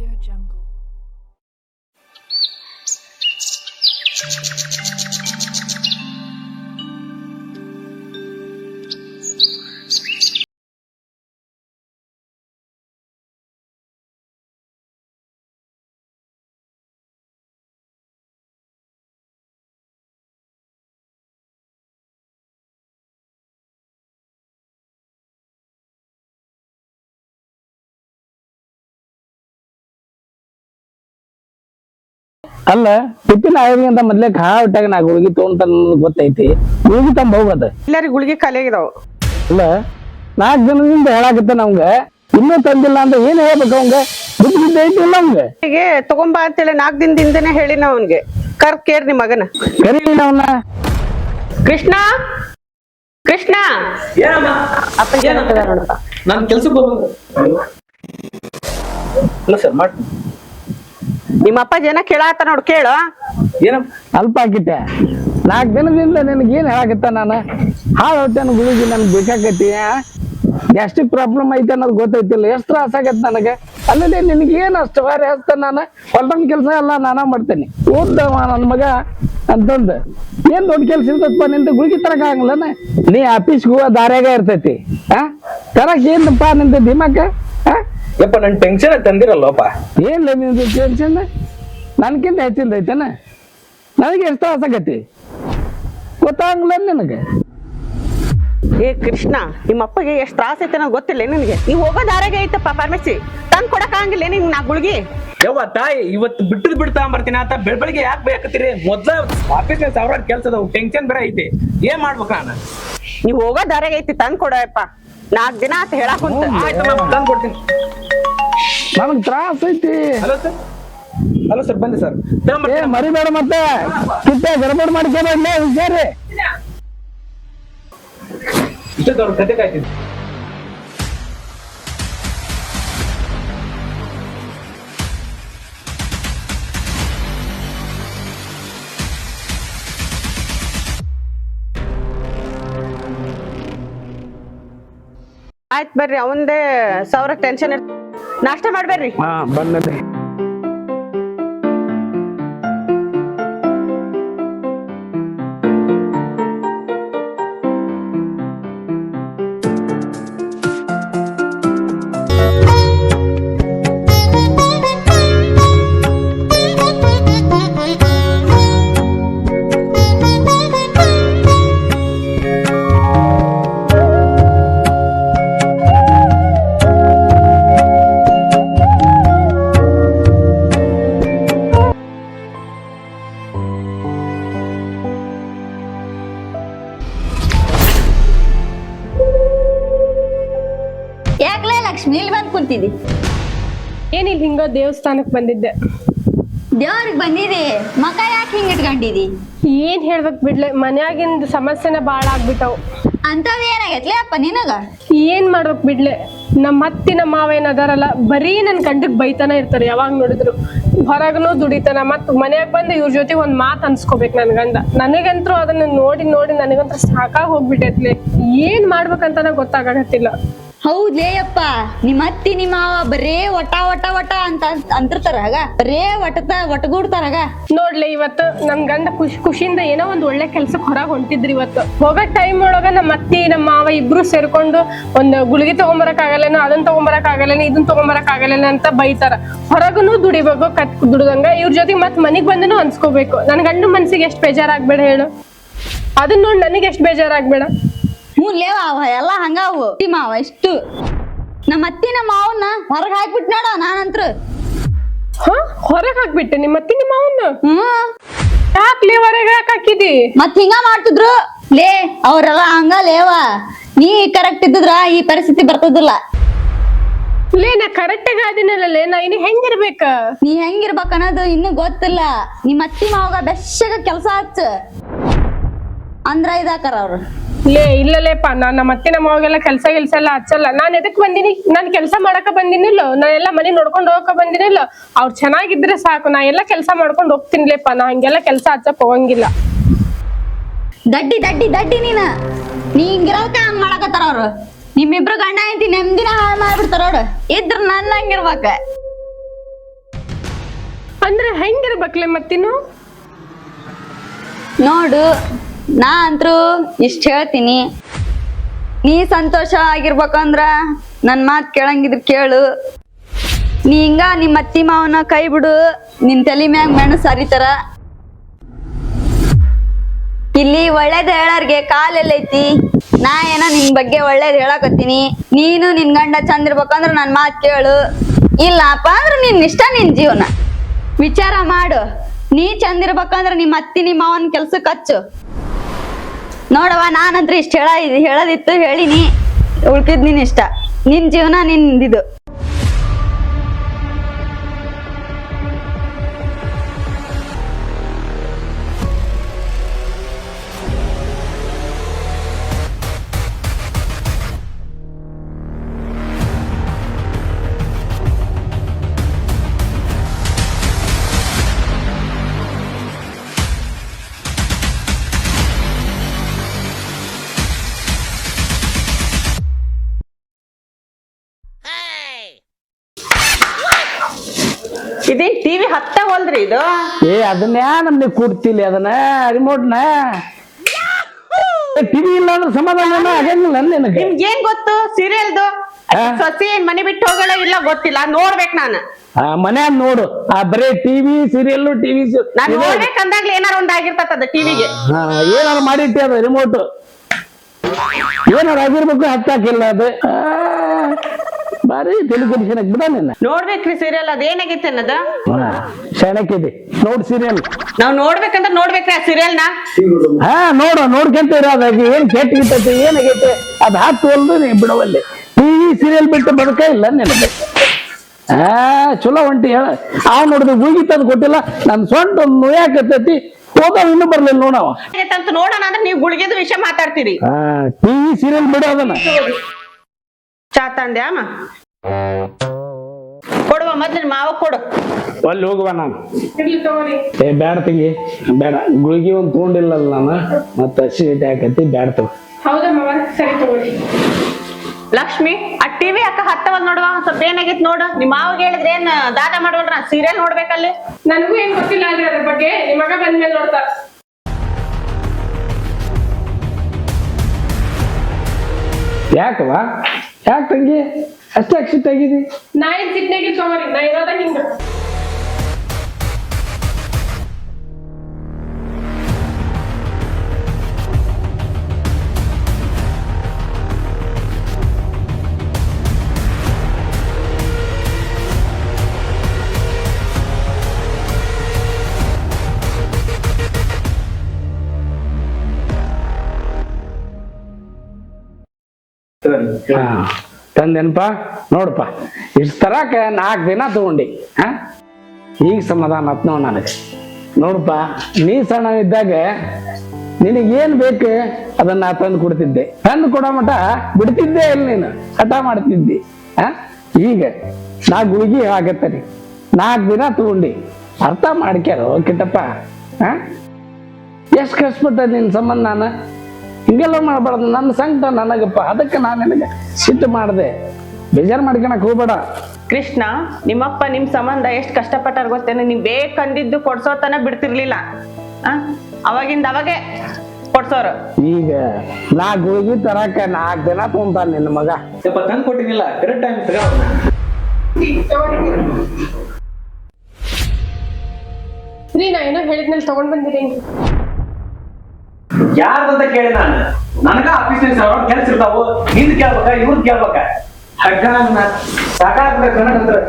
Jungle. ಅಲ್ಲ tiffin ಆಗೋದ್ರಿಂದ ಮೊದ್ಲೇ ಹೊಟ್ಟಾಗ ನಾ ಗುಳಿಗೆ ತೊಗೊಂತ ಗೊತ್ತೈತಿ ಗುಳಿಗೆ ತಂಬ ಹೋಗದ ಎಲ್ಲಾರಿ ಗುಳಿಗೆ ಖಾಲಿ ಆಗಿದಾವ. ಅಲ್ಲ 4 ದಿನದಿಂದ ಹೇಳಾಕತ್ತ ನಮ್ಗ ಇನ್ನೂ ತಂದಿಲ್ಲ ಅಂತ ಏನ್ ಹೇಳ್ಬೇಕು ಅವಂಗ ದುಡ್ಡು ಬಿದ್ದ ಐತಿಲ್ಲ ಅವಂಗ ಹೀಗೆ ತಗೊಂಬಾ ಅಂತೇಳಿ 4 ದಿನದಿಂದನೇ ಹೇಳಿನ ಅವನ್ಗೆ ಕೇರ್ ನಿಮ್ ಮಗನ. ಕರೀಲಿ ಅವನ್ನ. ಕೃಷ್ಣ ಕೃಷ್ಣ ಅಪ್ಪ ನೋಡಪ್ಪ. ನಾನು ಕೆಲ್ಸಕ್ಕೆ ಹೋಗ್ಬೇಕು. ಅಲ್ಲ ಸರ್ ಮಾಡಿ ನಿಮ್ಮ ಅಪ್ಪ ಜನ ಕೇಳಾತ ನೋಡ್ ಕೇಳು. ಏನ ಅಲ್ಪ ಹಾಕಿಟ್ಟೆ 4 ದಿನದಿಂದ ನಿನಗೆ ಏನ್ ಹೇಳಾಕತ್ತ ನಾನು ಹಾಳು ಹೊಟ್ಟೆನ ಗುಳಿಗೆ ನನ್ಗೆ ಬೇಕಾಗೈತಿ ಗ್ಯಾಸ್ಟ್ರಿಕ್ ಪ್ರಾಬ್ಲಮ್ ಐತೆ ಅನ್ನೋದು ಗೊತ್ತೈತಿಲ್ಲ ಎಷ್ಟು ತ್ರಾಸ ಆಗತ್ತೆ ನನಗೆ. ಅಲ್ಲದೆ ನಿನಗೆ ಏನು ಅಷ್ಟು ಬಾರಿ ಹಚ್ತ ನಾನು ಹೊಲ್ದನ್ ಕೆಲಸ ಎಲ್ಲ ನಾನಾ ಮಾಡ್ತೇನೆ ಓದ್ದವ ನನ್ನ ಮಗ ಅಂತಂದು ಏನ್ ದೊಡ್ಡ ಕೆಲ್ಸ ಇರ್ತಪ್ಪ ನಿಂದ ಗುಳಿಗೆ ತರಕ ಆಗಲ್ಲನ ನೀ ಆಫೀಸ್ಗೆ ಹೋಗೋ ದಾರ್ಯಾಗ ಇರ್ತೈತಿ ತರಕ್ ಏನಪ್ಪ ನಿಂದ ದಿಮಾಕ ಯಪ್ಪ ನನ್ ಟೆನ್ಷನ್ ತಂದಿರಲ್ಲಪ್ಪ. ಏನ್ ನಿಂದು ಟೆನ್ಷನ್ ನನ್ಕಿಂತ ಹೆಚ್ಚಿಂದ ಐತನ ನನಗೆ ಎಷ್ಟು ತ್ರಾಸ ಆಗತಿ ಗೊತ್ತಾಗಲ್ಲ ನಿನಗೆ. ಏ ಕೃಷ್ಣ ನಿಮ್ಮ ಅಪ್ಪಗೆ ಎಷ್ಟ್ ತ್ರಾಸ ಐತೆ ನನಗೆ ಗೊತ್ತಿಲ್ಲ ನಿನಗೆ. ನೀವು ಹೋಗೋ ದಾರಿಗೆ ಐತಪ್ಪ ಫಾರ್ಮಸಿ ತಂದ್ ಕೊಡಕ್ ಆಗಂಗಿಲ್ಲ ನಿಂಗೆ ನಾ ಗುಳಿಗೆ. ಯವ್ವ ತಾಯಿ ಇವತ್ತು ಬಿಟ್ಟದ್ ಬರ್ತೀನಿ ಆತ ಬೆಳಗ್ಗೆ ಯಾಕೆ ಬೇಕತ್ತೀರಿ ಮೊದ್ಲ ಆಫೀಸ್ 1000 ಕೆಲ್ಸ ಅದಾವ ಟೆನ್ಷನ್ ಬೇರೆ ಐತಿ ಏನ್ ಮಾಡ್ಬೇಕ ನಾನು. ನೀವು ಹೋಗೋ ದಾರಿಗೆ ಐತಿ ತಂದ್ ಕೊಡಪ್ಪ 4 ದಿನ ಆತ ಹೇಳಕ್ ಕುಂತ. ಆಯ್ತು ನಾನು ತಂದು ಕೊಡ್ತೀನಿ. ನನಗ್ ತ್ರಾಸ ಐತಿ. ಹಲೋ ಸರ್ ಬಂದೆ ಸರ್. ಏ ಮರಿಬೇಡ ಮತ್ತೆ ಕಿತ್ತೆ ಗಡಬಡ್ ಮಾಡ್ಕೋಬೇಡ ಹುಷಾರಿ. ಇಷ್ಟೊತ್ತವ್ರ ಕತೆ ಕಾಯ್ತಿದ್ದೆ. ಆಯ್ತು ಬರ್ರಿ ಅವಂದೇ 1000 ಟೆನ್ಷನ್ ನಾಷ್ಟ ಮಾಡ್ಬೇಡ್ರಿ. ಹಾ ಬಂದ್ರಿ. ಯಾಕ್ಲೇ ಲಕ್ಷ್ಮಿ ಇಲ್ಲಿ ಬಂದ್ ಕುಂತಿದಿ? ಏನಿಲ್ಲ ಹಿಂಗ ದೇವಸ್ಥಾನಕ್ ಬಂದಿದ್ದೆ. ದೇವ್ರಿಗೆ ಬಂದಿದಿ ಮಕ ಯಾಕೆ ಹಿಂಗ್ ಇಟ್ಕೊಂಡಿದಿ? ಏನ್ ಹೇಳ್ಬೇಕ್ ಬಿಡ್ಲೆ ಮನ್ಯಾಗಿಂದ ಸಮಸ್ಯೆನ ಬಾಳ ಆಗ್ಬಿಟ್ಟವ್. ಅಂತವ್ ಏನಾಗೈತ್ಲೆ ಅಪ್ಪ ನಿನಗ? ಏನ್ ಮಾಡ್ಬೇಕ್ ಬಿಡ್ಲೆ ನಮ್ಮ ಅತ್ತಿ ನಮ್ಮ ಮಾವ ಏನದಾರಲ್ಲ ಬರೀ ನನ್ ಗಂಡಕ್ ಬೈತಾನ ಇರ್ತಾರೆ ಯಾವಾಗ ನೋಡಿದ್ರು. ಹೊರಗನು ದುಡಿತಾನ ಮತ್ ಮನ್ಯಾಗ ಬಂದು ಇವ್ರ ಜೊತೆ ಒಂದ್ ಮಾತ್ ಅನ್ಸ್ಕೋಬೇಕು ನನ್ ಗಂಡ. ನನಗಂತ್ರು ಅದನ್ನ ನೋಡಿ ನೋಡಿ ನನಗಂತ್ರ ಸಾಕಾಗ್ ಹೋಗ್ಬಿಟ್ಟೈತ್ಲೆ. ಏನ್ ಮಾಡ್ಬೇಕಂತ ಗೊತ್ತಾಗತ್ತಿಲ್ಲ. ಹೌದ್ಲೇ ಅಪ್ಪ ನಿಮ್ಮ ಅತ್ತಿ ನಿಮ್ಮ ಮಾವ ಬರೇ ಒಟ ಒಟ ಒಟ ಅಂತ ಅಂತಿರ್ತಾರಾಗ ಬರೇ ಒಟಗೂಡ್ತಾರಾಗ. ನೋಡ್ಲಿ ಇವತ್ತು ನಮ್ ಗಂಡ ಖುಷಿಯಿಂದ ಏನೋ ಒಂದ್ ಒಳ್ಳೆ ಕೆಲ್ಸಕ್ ಹೊರಗ್ ಹೊಂಟಿದ್ರಿ. ಇವತ್ತು ಹೋಗೋ ಟೈಮ್ ಒಳಗ ನಮ್ಮ ಅತ್ತಿ ನಮ್ಮ ಮಾವ ಇಬ್ರು ಸೇರ್ಕೊಂಡು ಒಂದ್ ಗುಳಿಗೆ ತಗೊಂಬರಕ್ ಆಗಲ್ಲೇನೋ ಅದನ್ನ ತಗೊಂಬರಕ್ ಆಗಲ್ಲೇನೋ ಇದನ್ನ ತಗೊಂಬರಕ್ ಆಗಲ್ಲೇನೋ ಅಂತ ಬೈತಾರ. ಹೊರಗನು ದುಡಿಬೇಕು ದುಡ್ದಂಗ ಇವ್ರ ಜೊತೆಗೆ ಮತ್ ಮನಿಗ್ ಬಂದನು ಅನ್ಸ್ಕೋಬೇಕು. ನನ್ ಗಂಡ ಮನ್ಸಿಗೆ ಎಷ್ಟ್ ಬೇಜಾರಾಗ್ಬೇಡ ಹೇಳು. ಅದನ್ನ ನೋಡ್ ನನಗೆ ಎಷ್ಟ್ ಬೇಜಾರಾಗ್ಬೇಡ. ಲೇವ ಅವ ಎಲ್ಲ ಹಂಗಾವು ಮಾವ ಇಷ್ಟು ನಮ್ಮ ಅತ್ತಿ ನಮ್ಮ ಮಾವನ್ನ ಹೊರಗ್ ಹಾಕ್ಬಿಟ್ ನೋಡ ನಾನಂತ್ರು. ಹೊರಗ್ ಹಾಕ್ಬಿಟ್ಟೆ ನಿಮ್ಮ ಅತ್ತಿ ನಿಮ್ಮ ಮಾವನ್ನ? ಯಾಕ್ಲೇ ಹೊರಗೆ ಹಾಕಿದಿ? ಮತ್ ಹಿಂಗ ಮಾಡ್ತಿದ್ರು ಲೇ ಅವ್ರೆಲ್ಲ ಹಂಗ ಲೇವ. ನೀ ಕರೆಕ್ಟ್ ಇದ್ದಿದ್ರ ಈ ಪರಿಸ್ಥಿತಿ ಬರ್ತದಿಲ್ಲ. ಲೇ ನಾ ಕರೆಕ್ಟ್ ಆಗಿ ಆದಿನಲ್ಲೇ ನಾ ಇನ್ನು ಹೆಂಗಿರ್ಬೇಕ? ನೀ ಹೆಂಗಿರ್ಬೇಕ ಅನ್ನೋದು ಇನ್ನು ಗೊತ್ತಿಲ್ಲ. ನಿಮ್ಮ ಅತ್ತಿ ಮಾವಾಗ ಬೆಚ್ಚಗ ಕೆಲ್ಸ ಹಚ್ಚ ಅಂದ್ರ ಇದಾಕರ ಅವ್ರು. ಲೇ ಇಲ್ಲಲೇಪ ನಾನ್ ನಮ್ಮ ಅತ್ತೆ ನಮ್ಮ ಮಾವಾಗೆಲ್ಲ ಕೆಲ್ಸ ಎಲ್ಲ ಹಚ್ಚಲ್ಲ. ನಾನ್ ಎದಕ್ ಬಂದಿನಿ? ನಾನ್ ಕೆಲ್ಸ ಮಾಡಕ ಬಂದಿನಿಲ್ಲ, ನಾ ಎಲ್ಲಾ ಮನೆ ನೋಡ್ಕೊಂಡ್ ಹೋಗಕ ಬಂದಿನಿಲ್ಲ. ಅವ್ರು ಚೆನ್ನಾಗಿದ್ರೆ ಸಾಕು, ನಾ ಎಲ್ಲಾ ಕೆಲ್ಸ ಮಾಡ್ಕೊಂಡ್ ಹೋಗ್ತೀನಿಲೇಪ. ನಾ ಹಂಗೆಲ್ಲ ಕೆಲ್ಸ ಹಚ್ಚಕ್ ಹೋಗಂಗಿಲ್ಲ. ದಡ್ಡಿ ದಡ್ಡಿ ದಡ್ಡಿ ನೀ ಹಿಂಗಿರೋದಕ್ಕ ಹಂಗ್ ಮಾಡಕತ್ತಾರ ಅವ್ರು. ನಿಮ್ಮಿಬ್ರು ಗಂಡ ಐತಿ ನೆಮ್ಮದಿನ ಹಾಳು ಮಾಡ್ಬಿಡ್ತಾರ ನೋಡು. ಇದ್ರ ನನ್ನ ಹಂಗಿರ್ಬೇಕ. ಅಂದ್ರೆ ಹೆಂಗಿರ್ಬೇಕ್ಲೆ ಮತ್ತಿನ್ನು? ನೋಡು, ನಾ ಅಂತರೂ ಇಷ್ಟ ಹೇಳ್ತೀನಿ. ನೀ ಸಂತೋಷ ಆಗಿರ್ಬೇಕಂದ್ರ ನನ್ ಮಾತ್ ಕೇಳಂಗಿದ್ರ ಕೇಳು. ನೀ ಹಿಂಗ ನಿಮ್ಮ ಅತ್ತಿ ಮಾವನ ಕೈ ಬಿಡು, ನಿನ್ ತಲಿ ಮ್ಯಾಗ ಮೆಣಸು ಹರಿತಾರ. ಇಲ್ಲಿ ಒಳ್ಳೇದ್ ಹೇಳೋರ್ಗೆ ಕಾಲೆಲ್ಲೈತಿ. ನಾ ಏನ ನಿನ್ ಬಗ್ಗೆ ಒಳ್ಳೇದ್ ಹೇಳಕತ್ತೀನಿ. ನೀನು ನಿನ್ ಗಂಡ ಚಂದ ಇರ್ಬೇಕಂದ್ರ ನನ್ ಮಾತ್ ಕೇಳು. ಇಲ್ಲಪ್ಪ ಅಂದ್ರ ನಿನ್ ಇಷ್ಟ, ನಿನ್ ಜೀವನ ವಿಚಾರ ಮಾಡು. ನೀ ಚಂದ ಇರ್ಬೇಕಂದ್ರ ನಿಮ್ಮ ಅತ್ತಿ ನಿಮ್ಮ ಮಾವನ್ ಕೆಲ್ಸಕ್ಕೆ ಹಚ್ಚು. ನೋಡವ, ನಾನಂತ್ರ ಇಷ್ಟ ಹೇಳೋದಿತ್ತು ಹೇಳಿನಿ, ಉಳ್ಕಿದ್ ನಿನ್ ಇಷ್ಟ, ನಿನ್ ಜೀವನ ನಿಂದಿದು. ಇದೇನ್ ಟಿವಿ ಹತ್ತ ಹೋಲ್ದ್ರಿ ಇದು? ಅದನ್ನೇ ನಮ್ಗೆ ಕೊಡ್ತಿಲ್ಲ, ಅದನ್ನ ರಿಮೋಟ್ನ. ಟಿವಿ ಇಲ್ಲ ಅಂದ್ರೆ ಸಮಾಧಾನ ಆಗಂಗಿಲ್ಲ ನಿನಗೆ. ನಿಮ್ಗೆ ಏನ್ ಗೊತ್ತು ಸೀರಿಯಲ್ದು? ಸೊಸಿ ಏನ್ ಮನೆ ಬಿಟ್ಟು ಹೋಗಲ್ಲ ಇಲ್ಲ ಗೊತ್ತಿಲ್ಲ, ನೋಡ್ಬೇಕು ನಾನು. ಮನ್ಯಾಗ ನೋಡು, ಬರೇ ಟಿವಿ ಸೀರಿಯಲ್ ಟಿವಿ. ನಾನ್ ನೋಡ್ಬೇಕಂದಾಗ್ಲಿ ಏನಾರ ಒಂದ್ ಆಗಿರ್ತದ ಟಿವಿಗೆ. ಏನಾರ ಮಾಡಿಟ್ಟಿ ಅದು ರಿಮೋಟ್, ಏನಾರ ಆಗಿರ್ಬೇಕು, ಹತ್ತಾಕಿಲ್ಲ ಅದು. ಬಾರಿ ತೆಲು ಕಡಿಸನಕ್ ಬಿಡ ನಿನ್ನ. ನೋಡ್ಬೇಕ್ರಿ ಸೀರಿಯಲ್, ಅದೇನಾಗೈತೆ ಅನ್ನದ ಶರಣಕ್ಕಿದೆ ನೋಡ್ ಸೀರಿಯಲ್. ನಾವ್ ನೋಡ್ಬೇಕಂತ ನೋಡ್ಬೇಕ್ರಿ ಆ ಸೀರಿಯಲ್ ನ. ನೋಡ್ಕೊಂತ ಇರೋದಾಗಿ ಏನ್ ಕೆಟ್ಟಿರ್ತೈತಿ ಏನಾಗೈತೆ ಅದ್ ಹಾಕ್ತವಲ್ದು ನೀ ಬಿಡವಲ್ಲಿ. ಟಿವಿ ಸೀರಿಯಲ್ ಬಿಟ್ಟು ಬದುಕ ಇಲ್ಲ ನಿನಗೆ. ಚಲೋ ಹೊಂಟಿ ಹೇಳ. ನೋಡಿದ್ರೆ ಗುಳಿಗಿ ತಂದು ಕೊಟ್ಟಿಲ್ಲ, ನನ್ ಸೊಂಟ ನೋಯಾಕತ್ತೈತಿ, ಹೋದ ಇನ್ನೂ ಬರ್ಲಿಲ್ಲ ನೋಡವ ಅಂತ ನೋಡೋಣ ಅಂದ್ರೆ ನೀವು ಗುಳಿಗೆದ ವಿಷಯ ಮಾತಾಡ್ತೀರಿ. ಟಿವಿ ಸೀರಿಯಲ್ ಬಿಡೋದನ್ನ. ಚಾ ತಂದ್ಯಾ ಅಮ್ಮ? ಕೊಡುವ ಮೊದ್ಲು ಮಾವ ಕೊಡು. ಅಲ್ಲಿ ಹೋಗುವ ನಾನು. ಇರ್ಲಿ ತಗೋರಿ. ಬ್ಯಾಡ ತಂಗಿ, ಬೇಡ. ಗುಳಿಗಿ ಒಂದ್ ತಗೊಂಡಿಲ್ಲಲ್ಲ ನಾನು, ಮತ್ತ ಹಸಿ ಹಾಕತಿ, ಬ್ಯಾಡ ತಗೋ. ಹೌದಾ ಮಾವ, ಸರಿ ತಗೋರಿ. ಲಕ್ಷ್ಮಿ, ಆ ಟಿವಿ ಅಕ್ಕ ಹತ್ತವಲ್ ನೋಡುವ, ಸ್ವಲ್ಪ ಏನಾಗೈತ್ ನೋಡು. ನಿಮ್ ಮಾವಾಗ ಹೇಳಿದ್ರೆ ಏನ್ ದಾದ ಮಾಡುವಲ್ರ, ಸೀರಿಯಲ್ ನೋಡ್ಬೇಕಲ್ಲಿ. ನನಗೂ ಏನ್ ಗೊತ್ತಿಲ್ಲ ಅಲ್ರಿ ಅದ್ರ ಬಗ್ಗೆ, ನಿಮ್ ಮಗ ಬಂದ್ಮೇಲೆ ನೋಡ್ತಾರ. ಯಾಕವಾ? ಯಾಕೆ ತಂಗಿ ಅಷ್ಟೇ ಅಕ್ಷಿತ್ ಆಗಿದಿ? ನಾ ಏನ್ ಸಿಟ್ನಾಗಿ ತಗೋರಿ, ನಾ ಇರೋದ ಹಿಂಗ. ತಂದೇನಪ್ಪ? ನೋಡಪ್ಪ, ಇಷ್ಟ ತರಾಕ 4 ದಿನ ತಗೊಂಡಿ. ಈಗ ಸಮಾಧಾನ ಆತ್ ನೋಡ್ ನನಗೆ. ನೋಡಪ್ಪ, ನೀ ಸಣ್ಣ ಇದ್ದಾಗ ನಿನಗೇನ್ ಬೇಕು ಅದನ್ನ ತಂದು ಕೊಡ್ತಿದ್ದೆ. ತಂದು ಕೊಡೋ ಮಟ ಬಿಡ್ತಿದ್ದೆ ಇಲ್ಲ, ನೀನು ಹಠ ಮಾಡ್ತಿದ್ದಿ. ಈಗ ನಾ ಗುಳಿಗಿ ಆಗತ್ತರಿ 4 ದಿನ ತಗೊಂಡಿ. ಅರ್ಥ ಮಾಡ್ಕ್ಯಾರೋ ಕಿಟ್ಟಪ್ಪ? ಎಷ್ಟು ಕಷ್ಟಪಟ್ಟ ನಿನ್ ಸಂಬಂಧ ನಾನು. ಹಿಂಗೆಲ್ಲ ಮಾಡಬಾರ್ದು, ನನ್ನ ಸಂಕಟ ನನಗಪ್ಪ. ಅದಕ್ಕೆ ನಾನು ನಿನಗೆ ಸಿಟ್ಟು ಮಾಡಿದೆ, ಬೇಜಾರು ಮಾಡ್ಕೊಳಕ್ ಹೋಗ್ಬೇಡ. ಕೃಷ್ಣ, ನಿಮ್ಮಪ್ಪ ನಿಮ್ ಸಂಬಂಧ ಎಷ್ಟ್ ಕಷ್ಟಪಟ್ಟಾರ ಗೊತ್ತೇನೆ. ನೀವ್ ಬೇಕಂದಿದ್ದು ಕೊಡ್ಸೋತನ ಬಿಡ್ತಿರ್ಲಿಲ್ಲ. ಅವಾಗಿಂದ ಅವಾಗೆ ಕೊಡ್ಸೋರು. ಈಗ ನಾ ಗುಳಿಗಿ ತರಾಕ 4 ದಿನ ತಗೊಂತಾನ ನಿನ್ನ ಮಗ. ಸ್ವಲ್ಪ ತಂದು ಕೊಟ್ಟಿನಿಲ್ಲ, ಕರೆಕ್ಟ್ ಟೈಮ್ ತಗೋ. ರೀ, ನಾ ಏನೋ ಹೇಳಿದ್ಮೇಲೆ ತಗೊಂಡ್ ಬಂದಿರಿ. ಯಾರ್ದಂತ ಕೇಳಿ ನಾನು, ನನಗ ಆಫೀಸ್ ಕೆಲಸ ಇರ್ತಾವು, ನಿಂದ್ ಕೇಳ್ಬೇಕ ಇವ್ರದ್ ಕೇಳ್ಬೇಕ. ಹಗ್ಗ ಸಾಕಾಗ್ಬೇಕು ನನಗಂತ್ರ.